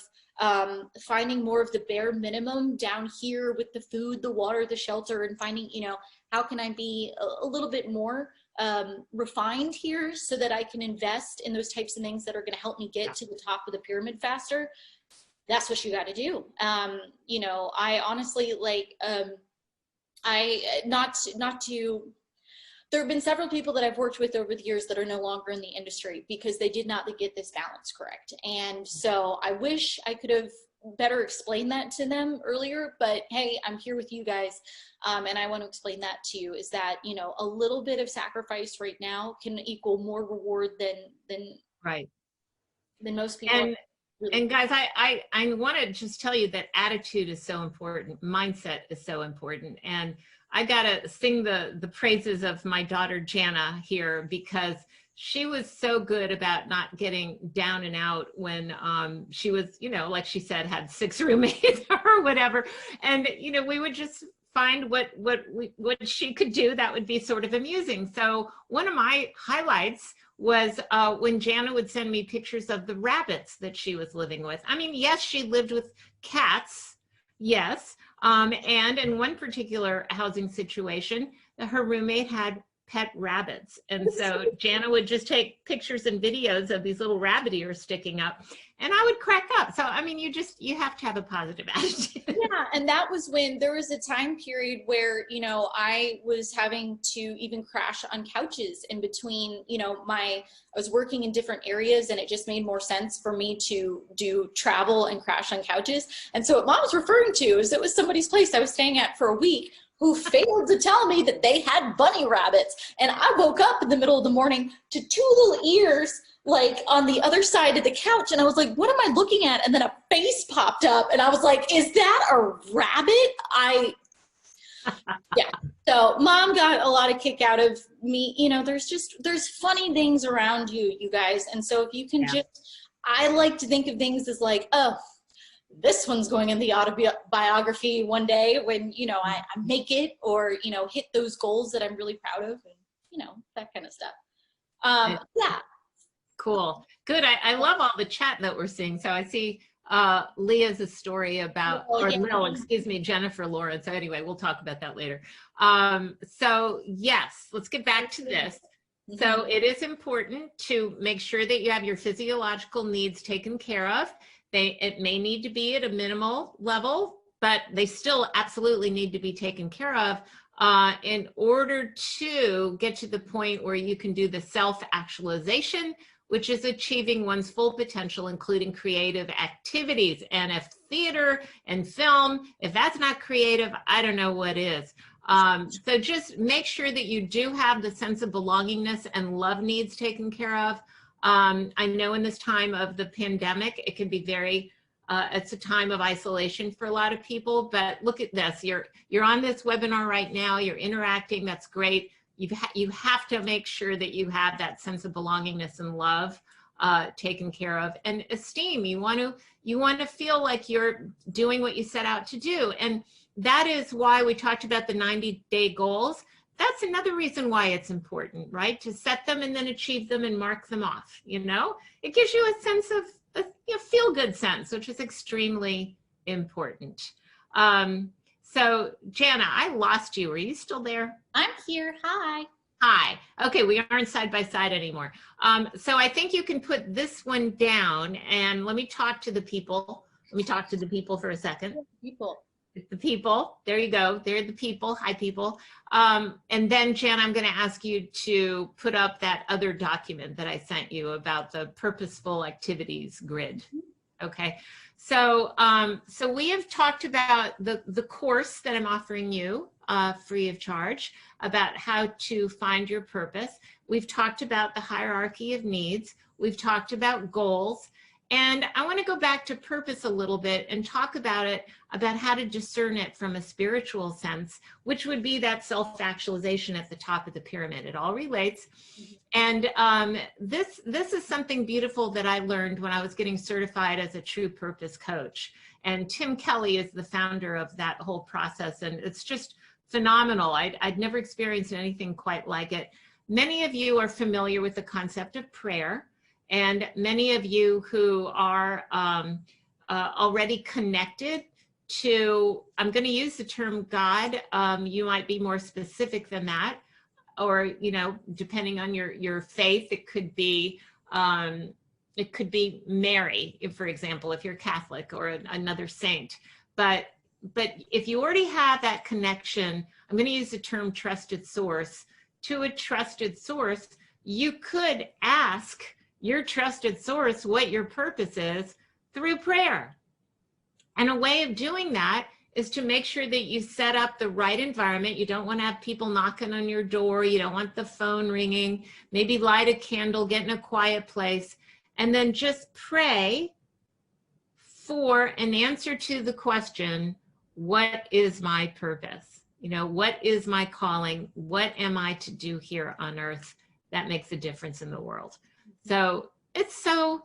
finding more of the bare minimum down here with the food, the water, the shelter, and finding, you know, how can I be a little bit more refined here so that I can invest in those types of things that are going to help me get to the top of the pyramid faster. That's what you got to do. You know, I honestly, like, there have been several people that I've worked with over the years that are no longer in the industry because they did not get this balance correct. And so I wish I could have better explained that to them earlier, but hey, I'm here with you guys. And I want to explain that to you, is that, you know, a little bit of sacrifice right now can equal more reward than most people. And guys, I want to just tell you that attitude is so important. Mindset is so important. And I got to sing the praises of my daughter, Jana, here, because she was so good about not getting down and out when she was, you know, like she said, had 6 roommates or whatever. And, you know, we would just find what she could do that would be sort of amusing. So one of my highlights was when Jana would send me pictures of the rabbits that she was living with. I mean, yes, she lived with cats, yes. And in one particular housing situation, her roommate had pet rabbits. And so Jana would just take pictures and videos of these little rabbit ears sticking up, and I would crack up. So, I mean, you have to have a positive attitude. Yeah, and that was when there was a time period where, you know, I was having to even crash on couches in between, you know, I was working in different areas, and it just made more sense for me to do travel and crash on couches. And so what Mom was referring to is it was somebody's place I was staying at for a week. who failed to tell me that they had bunny rabbits. And I woke up in the middle of the morning to two little ears like on the other side of the couch. And I was like, what am I looking at? And then a face popped up and I was like, is that a rabbit? Yeah. So mom got a lot of kick out of me. You know, there's funny things around you, you guys. And so if you can I like to think of things as like, oh, this one's going in the autobiography one day when, you know, I make it or, you know, hit those goals that I'm really proud of and, you know, that kind of stuff. Yeah. Cool. Good. I love all the chat that we're seeing. So I see Leah's a story about, Jennifer Lauren. So anyway, we'll talk about that later. So yes, let's get back to this. So it is important to make sure that you have your physiological needs taken care of. It may need to be at a minimal level, but they still absolutely need to be taken care of in order to get to the point where you can do the self-actualization, which is achieving one's full potential, including creative activities. And if theater and film, if that's not creative, I don't know what is. So just make sure that you do have the sense of belongingness and love needs taken care of. I know in this time of the pandemic, it can be very, it's a time of isolation for a lot of people, but look at this, you're on this webinar right now, you're interacting, that's great. You have to make sure that you have that sense of belongingness and love taken care of, and esteem. You want to feel like you're doing what you set out to do. And that is why we talked about the 90-day goals. That's another reason why it's important, right? To set them and then achieve them and mark them off, you know? It gives you a sense of, a feel-good sense, which is extremely important. So Jana, I lost you. Are you still there? I'm here. Hi. Hi. Okay, we aren't side by side anymore. So I think you can put this one down and let me talk to the people. Let me talk to the people for a second. The people, there you go. They're the people. Hi, people. And then, Jan, I'm going to ask you to put up that other document that I sent you about the purposeful activities grid. Okay. So, so we have talked about the course that I'm offering you free of charge about how to find your purpose. We've talked about the hierarchy of needs. We've talked about goals. And I want to go back to purpose a little bit and talk about it, about how to discern it from a spiritual sense, which would be that self-actualization at the top of the pyramid. It all relates. And this is something beautiful that I learned when I was getting certified as a true purpose coach. And Tim Kelly is the founder of that whole process. And it's just phenomenal. I'd never experienced anything quite like it. Many of you are familiar with the concept of prayer. And many of you who are already connected to, I'm going to use the term God, you might be more specific than that, or, you know, depending on your faith, it could be Mary, for example, if you're Catholic, or another saint. But if you already have that connection, I'm going to use the term trusted source. To a trusted source, you could ask your trusted source what your purpose is through prayer. And a way of doing that is to make sure that you set up the right environment. You don't want to have people knocking on your door. You don't want the phone ringing. Maybe light a candle, get in a quiet place, and then just pray for an answer to the question, what is my purpose? You know, what is my calling? What am I to do here on earth that makes a difference in the world? So it's so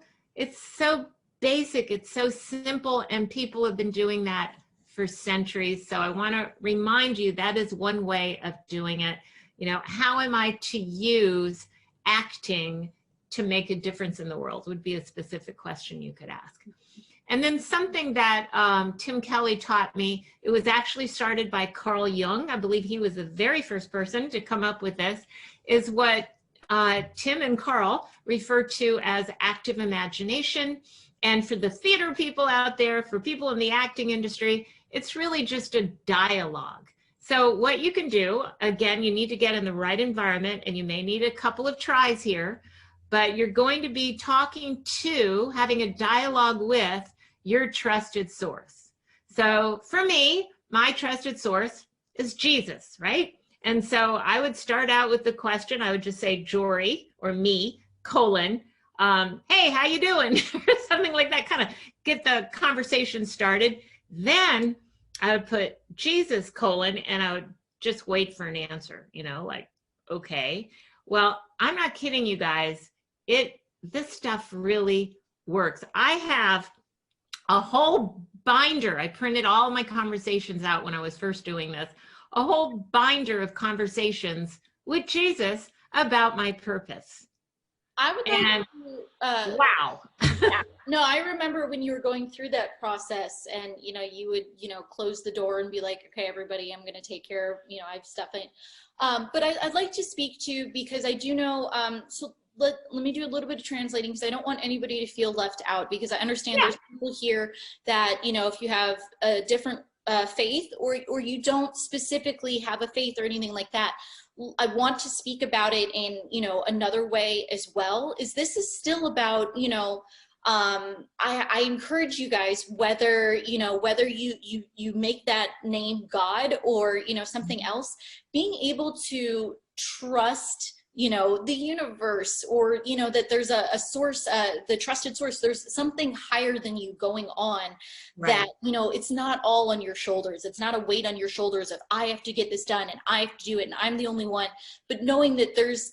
basic, it's so simple, and people have been doing that for centuries. So I want to remind you that is one way of doing it. You know, how am I to use acting to make a difference in the world would be a specific question you could ask. And then something that Tim Kelly taught me, it was actually started by Carl Jung. I believe he was the very first person to come up with this, is what Tim and Carl refer to as active imagination. And for the theater people out there, for people in the acting industry, it's really just a dialogue. So what you can do, again, you need to get in the right environment, and you may need a couple of tries here, but you're going to be talking to, having a dialogue with your trusted source. So for me, my trusted source is Jesus, right? And so I would start out with the question. I would just say Jory or me, colon, hey, how you doing? Or something like that, kind of get the conversation started. Then I would put Jesus, colon, and I would just wait for an answer, you know, like, okay. Well, I'm not kidding you guys. This stuff really works. I have a whole binder. I printed all my conversations out when I was first doing this, a whole binder of conversations with Jesus about my purpose. I would like to, wow. yeah. No, I remember when you were going through that process and, you know, you would, you know, close the door and be like, okay, everybody, I'm going to take care of, you know, I have stuff in. But I'd like to speak to, because I do know, so let me do a little bit of translating, because I don't want anybody to feel left out, because I understand there's people here that, you know, if you have a different faith, or you don't specifically have a faith or anything like that, I want to speak about it in, you know, another way as well. This is still about, you know, I encourage you guys, whether you make that name God or, you know, something else, being able to trust, you know, the universe, or, you know, that there's a source, the trusted source, there's something higher than you going on, right, that, you know, it's not all on your shoulders. It's not a weight on your shoulders of, I have to get this done and I have to do it and I'm the only one, but knowing that there's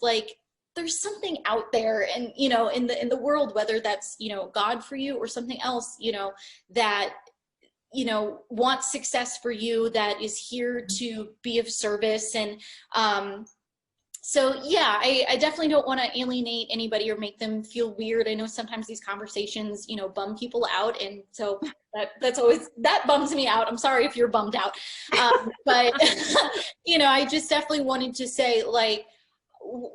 something out there, and, you know, in the world, whether that's, you know, God for you or something else, you know, that, you know, wants success for you, that is here to be of service. And, so yeah, I definitely don't want to alienate anybody or make them feel weird. I know sometimes these conversations, you know, bum people out, and so that bums me out. I'm sorry if you're bummed out, but you know, I just definitely wanted to say, like,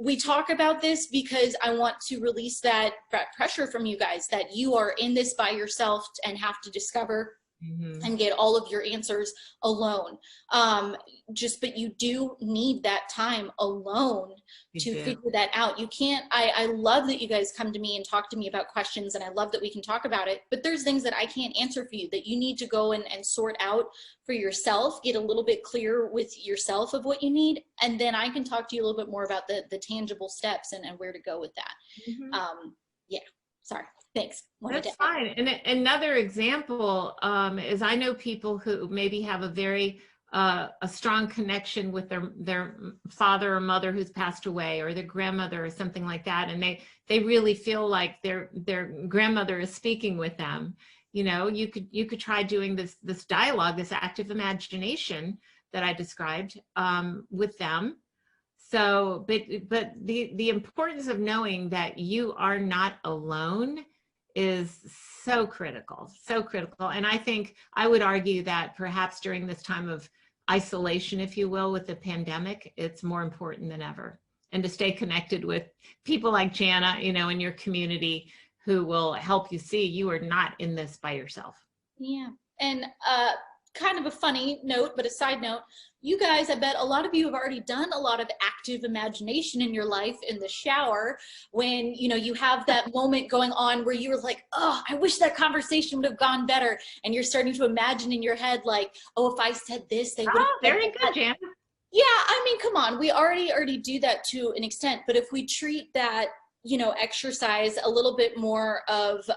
we talk about this because I want to release that pressure from you guys, that you are in this by yourself and have to discover and get all of your answers alone. But you do need that time alone to figure that out. You can't, I love that you guys come to me and talk to me about questions, and I love that we can talk about it, but there's things that I can't answer for you, that you need to go and sort out for yourself, get a little bit clear with yourself of what you need, and then I can talk to you a little bit more about the tangible steps and where to go with that. Yeah, sorry. Thanks. That's fine. And another example is, I know people who maybe have a very a strong connection with their father or mother who's passed away, or their grandmother or something like that, and they really feel like their grandmother is speaking with them. You know, you could try doing this dialogue, this active imagination that I described with them. So, but the importance of knowing that you are not alone is so critical, so critical. And I think I would argue that perhaps during this time of isolation, if you will, with the pandemic, it's more important than ever. And to stay connected with people like Jana, you know, in your community, who will help you see you are not in this by yourself. Yeah. And kind of a funny note, but a side note, you guys, I bet a lot of you have already done a lot of active imagination in your life in the shower, when, you know, you have that moment going on where you're like, oh, I wish that conversation would have gone better. And you're starting to imagine in your head, like, oh, if I said this, they would have. Oh, very good, Jan. Yeah, I mean, come on, we already do that to an extent, but if we treat that, you know, exercise a little bit more of,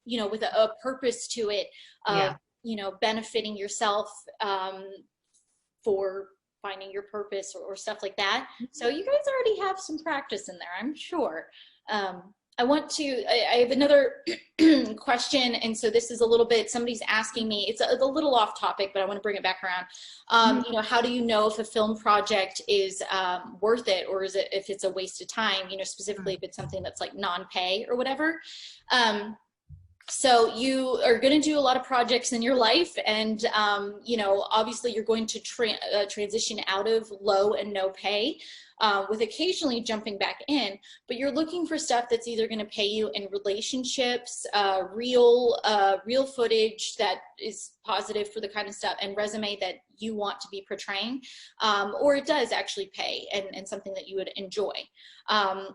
you know, with a purpose to it, you know, benefiting yourself, for finding your purpose or stuff like that. So you guys already have some practice in there, I'm sure. I have another question, and so this is a little bit, somebody's asking me, it's a little off topic, but I want to bring it back around. You know, how do you know if a film project is worth it, or is it, if it's a waste of time, you know, specifically if it's something that's like non-pay or whatever. So you are going to do a lot of projects in your life, and you know, obviously you're going to transition out of low and no pay, with occasionally jumping back in, but you're looking for stuff that's either going to pay you in relationships, real footage that is positive for the kind of stuff, and resume that you want to be portraying, or it does actually pay, and something that you would enjoy,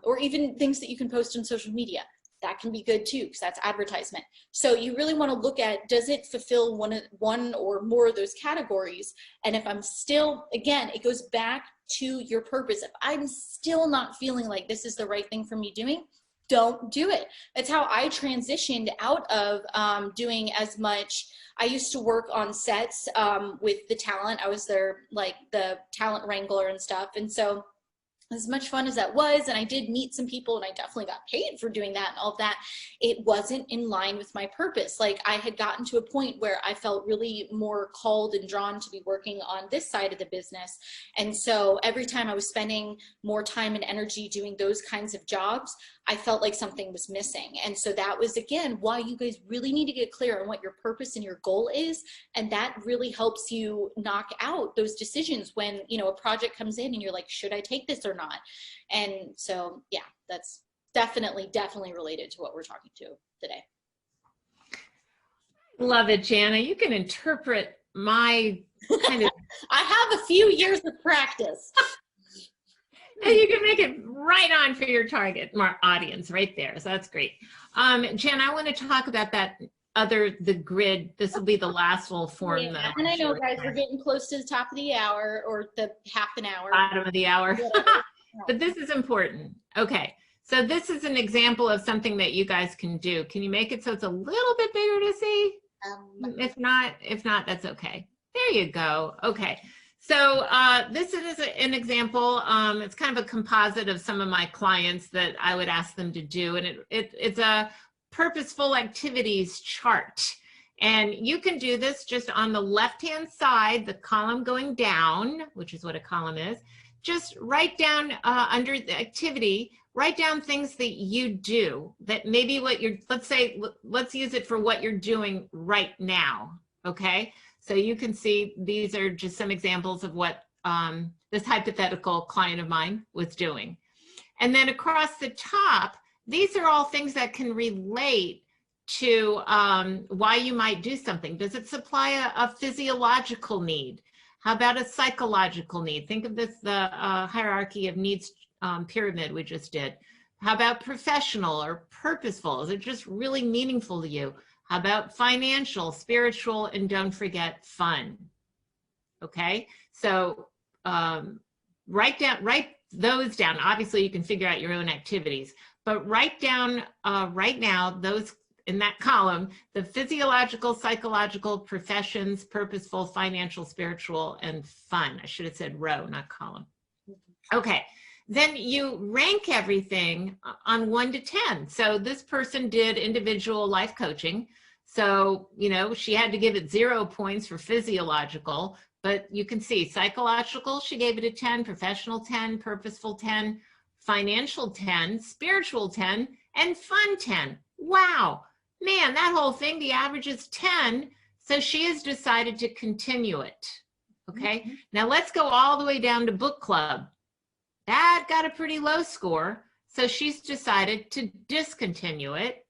or even things that you can post on social media. that can be good too, because that's advertisement. So you really want to look at, does it fulfill one or more of those categories? And if I'm still, again, it goes back to your purpose. If I'm still not feeling like this is the right thing for me doing, don't do it. That's how I transitioned out of doing as much. I used to work on sets with the talent. I was their, like, the talent wrangler and stuff. And so as much fun as that was, and I did meet some people, and I definitely got paid for doing that and all of that, it wasn't in line with my purpose. Like, I had gotten to a point where I felt really more called and drawn to be working on this side of the business. And so every time I was spending more time and energy doing those kinds of jobs, I felt like something was missing. And so that was, again, why you guys really need to get clear on what your purpose and your goal is. And that really helps you knock out those decisions when, you know, a project comes in and you're like, should I take this or not? And so, yeah, that's definitely related to what we're talking to today. Love it, Jana. You can interpret my kind of... I have a few years of practice. And you can make it right on for your target audience right there. So that's great. Jen, I want to talk about that the grid. This will be the last little form. Yeah, and I know, guys, we're getting close to the top of the hour, or the half an hour. Bottom of the hour. But this is important. Okay. So this is an example of something that you guys can do. Can you make it so it's a little bit bigger to see? If not, that's okay. There you go. Okay. So this is an example. It's kind of a composite of some of my clients that I would ask them to do. And it's a purposeful activities chart. And you can do this just on the left-hand side, the column going down, which is what a column is. Just write down under the activity, write down things that you do that maybe what you're, let's use it for what you're doing right now, okay? So you can see these are just some examples of what this hypothetical client of mine was doing. And then across the top, these are all things that can relate to why you might do something. Does it supply a physiological need? How about a psychological need? Think of this, the hierarchy of needs pyramid we just did. How about professional or purposeful? Is it just really meaningful to you? How about financial, spiritual, and don't forget fun? Okay, so write those down. Obviously, you can figure out your own activities, but write down right now those in that column, the physiological, psychological, professions, purposeful, financial, spiritual, and fun. I should have said row, not column. Okay. Then you rank everything on 1 to 10. So this person did individual life coaching. So, you know, she had to give it 0 points for physiological, but you can see psychological, she gave it a 10, professional 10, purposeful 10, financial 10, spiritual 10, and fun 10. Wow, man, that whole thing, the average is 10. So she has decided to continue it. Okay, now let's go all the way down to book club. That got a pretty low score, so she's decided to discontinue it.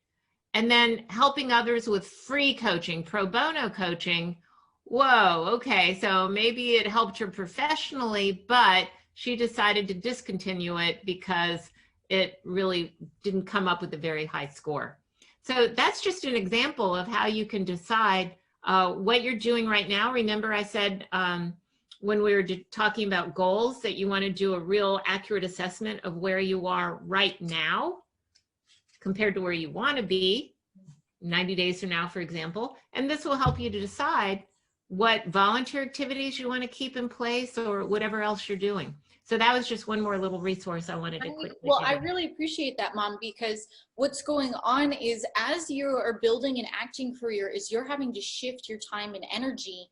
And then helping others with free coaching, pro bono coaching. Whoa, okay, so maybe it helped her professionally, but she decided to discontinue it because it really didn't come up with a very high score. So that's just an example of how you can decide what you're doing right now. Remember I said, when we were talking about goals, that you want to do a real accurate assessment of where you are right now compared to where you want to be 90 days from now, for example. And this will help you to decide what volunteer activities you want to keep in place or whatever else you're doing. So that was just one more little resource I wanted to quickly Well, share. I really appreciate that, Mom, because what's going on is as you are building an acting career is you're having to shift your time and energy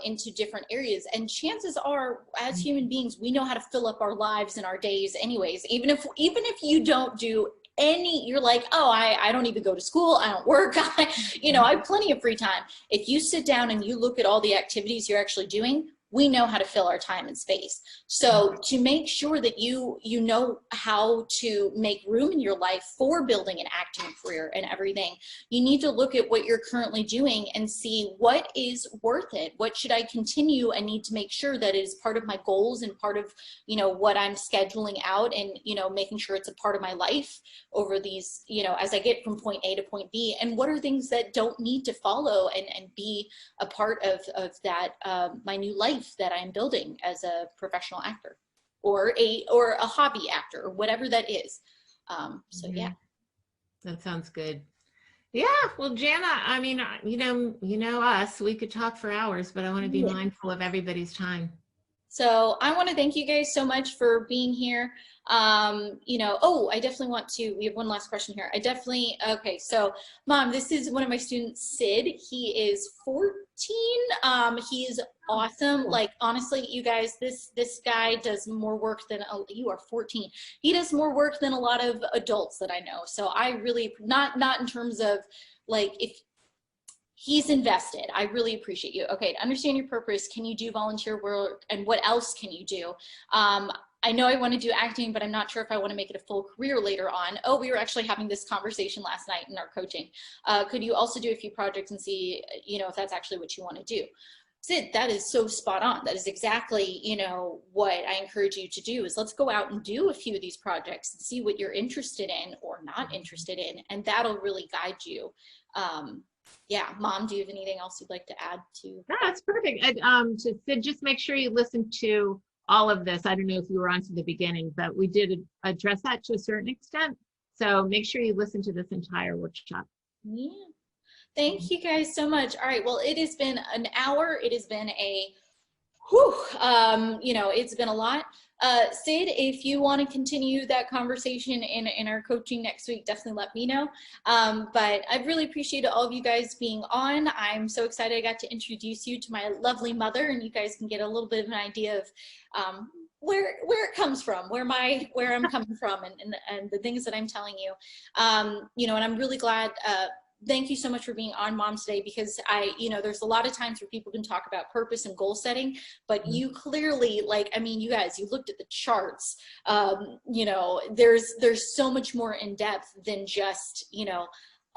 into different areas. And chances are, as human beings, we know how to fill up our lives and our days anyways. Even if you don't do any, you're like, oh, I don't even go to school, I don't work, I have plenty of free time. If you sit down and you look at all the activities you're actually doing, we know how to fill our time and space. So to make sure that you know how to make room in your life for building an acting career and everything, you need to look at what you're currently doing and see what is worth it. What should I continue? I need to make sure that it is part of my goals and part of, you know, what I'm scheduling out, and, you know, making sure it's a part of my life over these, you know, as I get from point A to point B, and what are things that don't need to follow and be a part of that, my new life that I'm building as a professional actor or a hobby actor or whatever that is. So yeah. That sounds good. Yeah, well, Jana, I mean, you know us, we could talk for hours, but I want to be mindful of everybody's time. So I want to thank you guys so much for being here. You know, oh, I definitely want to, we have one last question here. Okay, so Mom, this is one of my students, Sid. He is 14. He's awesome. Like, honestly, you guys, this guy does more work than, you are 14. He does more work than a lot of adults that I know. So I really, not in terms of like, if he's invested. I really appreciate you. Okay, to understand your purpose, can you do volunteer work, and what else can you do? I know I want to do acting, but I'm not sure if I want to make it a full career later on. Oh, we were actually having this conversation last night in our coaching. Could you also do a few projects and see, you know, if that's actually what you want to do? Sid, that is so spot on. That is exactly, you know, what I encourage you to do, is let's go out and do a few of these projects and see what you're interested in or not interested in, and that'll really guide you. Yeah, Mom, do you have anything else you'd like to add to? No, that's perfect. To Sid, just make sure you listen to all of this. I don't know if you were on to the beginning, but we did address that to a certain extent. So make sure you listen to this entire workshop. Yeah. Thank you guys so much. All right, well, it has been an hour. It has been a, you know, it's been a lot. Sid, if you want to continue that conversation in our coaching next week, definitely let me know. But I really appreciate all of you guys being on. I'm so excited I got to introduce you to my lovely mother, and you guys can get a little bit of an idea of where it comes from, where I'm coming from, and the things that I'm telling you. You know, and I'm really glad. Thank you so much for being on, Mom, today, because you know, there's a lot of times where people can talk about purpose and goal setting, but you clearly, like, I mean, you guys, you looked at the charts. You know, there's so much more in depth than just, you know,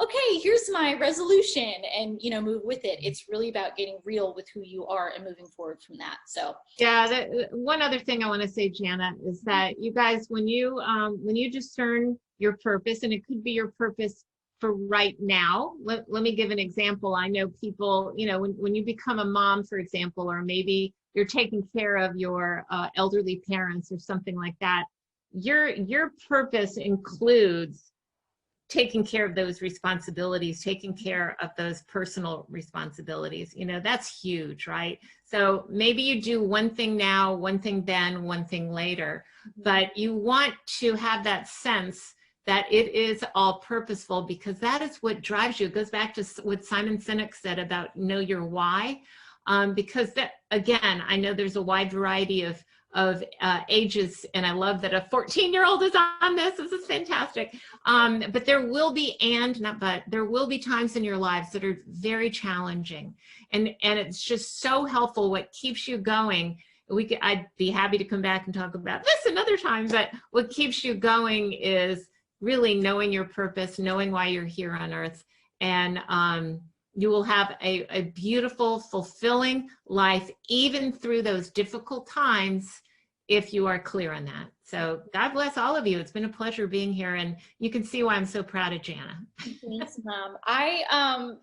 okay, here's my resolution, and, you know, move with it. It's really about getting real with who you are and moving forward from that. So yeah, one other thing I want to say, Jana, is that you guys, when you discern your purpose, and it could be your purpose for right now. Let me give an example. I know people, you know, when you become a mom, for example, or maybe you're taking care of your elderly parents or something like that, your purpose includes taking care of those responsibilities, taking care of those personal responsibilities. You know, that's huge, right? So maybe you do one thing now, one thing then, one thing later, but you want to have that sense that it is all purposeful, because that is what drives you. It goes back to what Simon Sinek said about know your why, because that, again, I know there's a wide variety of ages, and I love that a 14-year-old is on this. This is fantastic. But there will be, there will be times in your lives that are very challenging, and it's just so helpful. What keeps you going, I'd be happy to come back and talk about this another time, but what keeps you going is really knowing your purpose, knowing why you're here on earth, and you will have a beautiful, fulfilling life, even through those difficult times, if you are clear on that. So God bless all of you. It's been a pleasure being here, and you can see why I'm so proud of Jana. Thanks, Mom.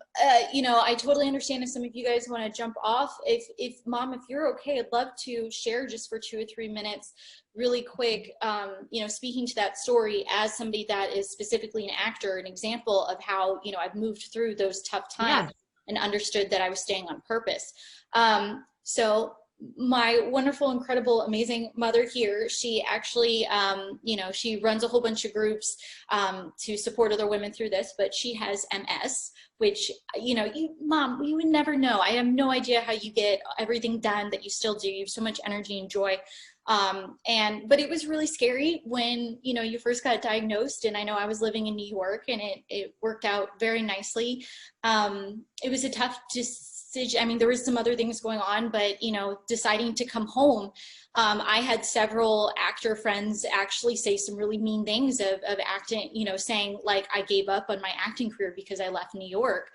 You know, I totally understand if some of you guys want to jump off. If Mom, if you're okay, I'd love to share just for 2 or 3 minutes, really quick, you know, speaking to that story as somebody that is specifically an actor, an example of how, you know, I've moved through those tough times and understood that I was staying on purpose. So my wonderful, incredible, amazing mother here, she actually, you know, she runs a whole bunch of groups to support other women through this, but she has MS, which, you know, Mom, you would never know. I have no idea how you get everything done that you still do. You have so much energy and joy. But it was really scary when, you know, you first got diagnosed, and I know I was living in New York, and it worked out very nicely. It was a tough decision I mean, there was some other things going on, but, you know, deciding to come home, I had several actor friends actually say some really mean things of acting, you know, saying like I gave up on my acting career because I left New York,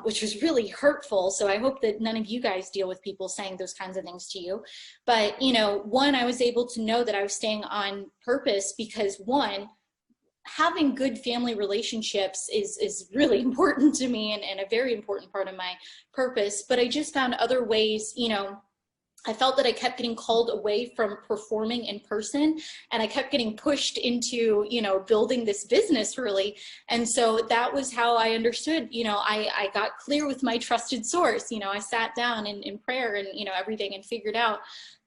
which was really hurtful. So I hope that none of you guys deal with people saying those kinds of things to you. But, you know, one, I was able to know that I was staying on purpose because, one, having good family relationships is really important to me and a very important part of my purpose. But I just found other ways, you know, I felt that I kept getting called away from performing in person, and I kept getting pushed into, you know, building this business really. And so that was how I understood, you know, I got clear with my trusted source. You know, I sat down in prayer and, you know, everything, and figured out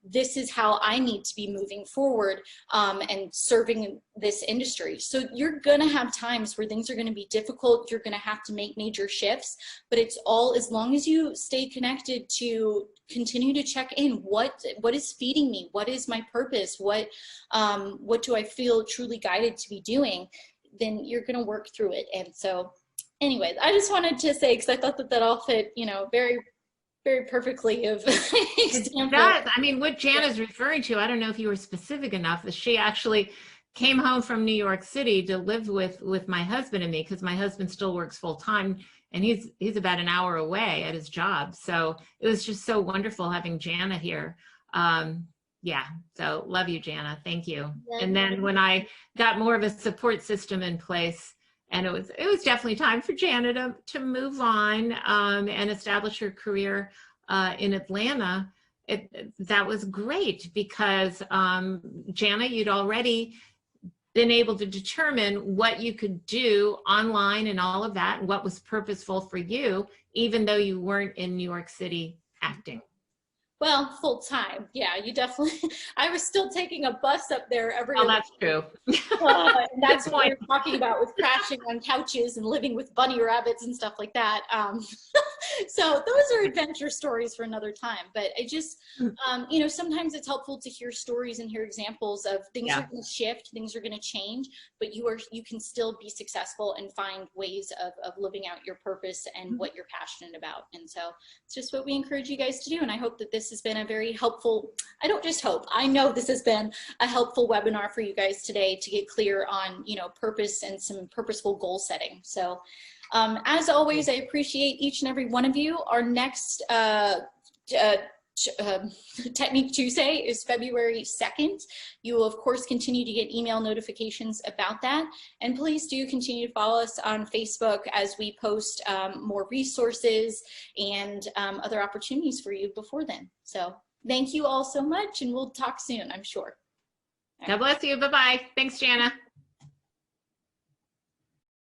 this is how I need to be moving forward and serving this industry. So you're gonna have times where things are gonna be difficult. You're gonna have to make major shifts, but it's all, as long as you stay connected to continue to check in, what is feeding me? What is my purpose? What do I feel truly guided to be doing? Then you're gonna work through it. And so anyways, I just wanted to say, because I thought that all fit, you know, very perfectly of example. That, I mean, what Jana's referring to, I don't know if you were specific enough, that she actually came home from New York City to live with my husband and me, because my husband still works full time and he's about an hour away at his job. So it was just so wonderful having Jana here. Yeah, so love you, Jana. Thank you. And then when I got more of a support system in place, and it was definitely time for Jana to move on and establish her career in Atlanta. That was great because Jana, you'd already been able to determine what you could do online and all of that, and what was purposeful for you, even though you weren't in New York City acting. Well, full time. Yeah, you definitely, I was still taking a bus up there every Oh, that's true. and that's what we're talking about with crashing on couches and living with bunny rabbits and stuff like that. So those are adventure stories for another time. But I just, you know, sometimes it's helpful to hear stories and hear examples of things are going to shift, things are going to change, but you can still be successful and find ways of living out your purpose and what you're passionate about. And so it's just what we encourage you guys to do. And I hope that this has been a very helpful, I don't just hope, I know this has been a helpful webinar for you guys today to get clear on, you know, purpose and some purposeful goal setting. So as always, I appreciate each and every one of you. Our next Technique Tuesday is February 2nd. You will, of course, continue to get email notifications about that. And please do continue to follow us on Facebook as we post more resources and other opportunities for you before then. So thank you all so much, and we'll talk soon, I'm sure. God bless you. Bye-bye. Thanks, Jana.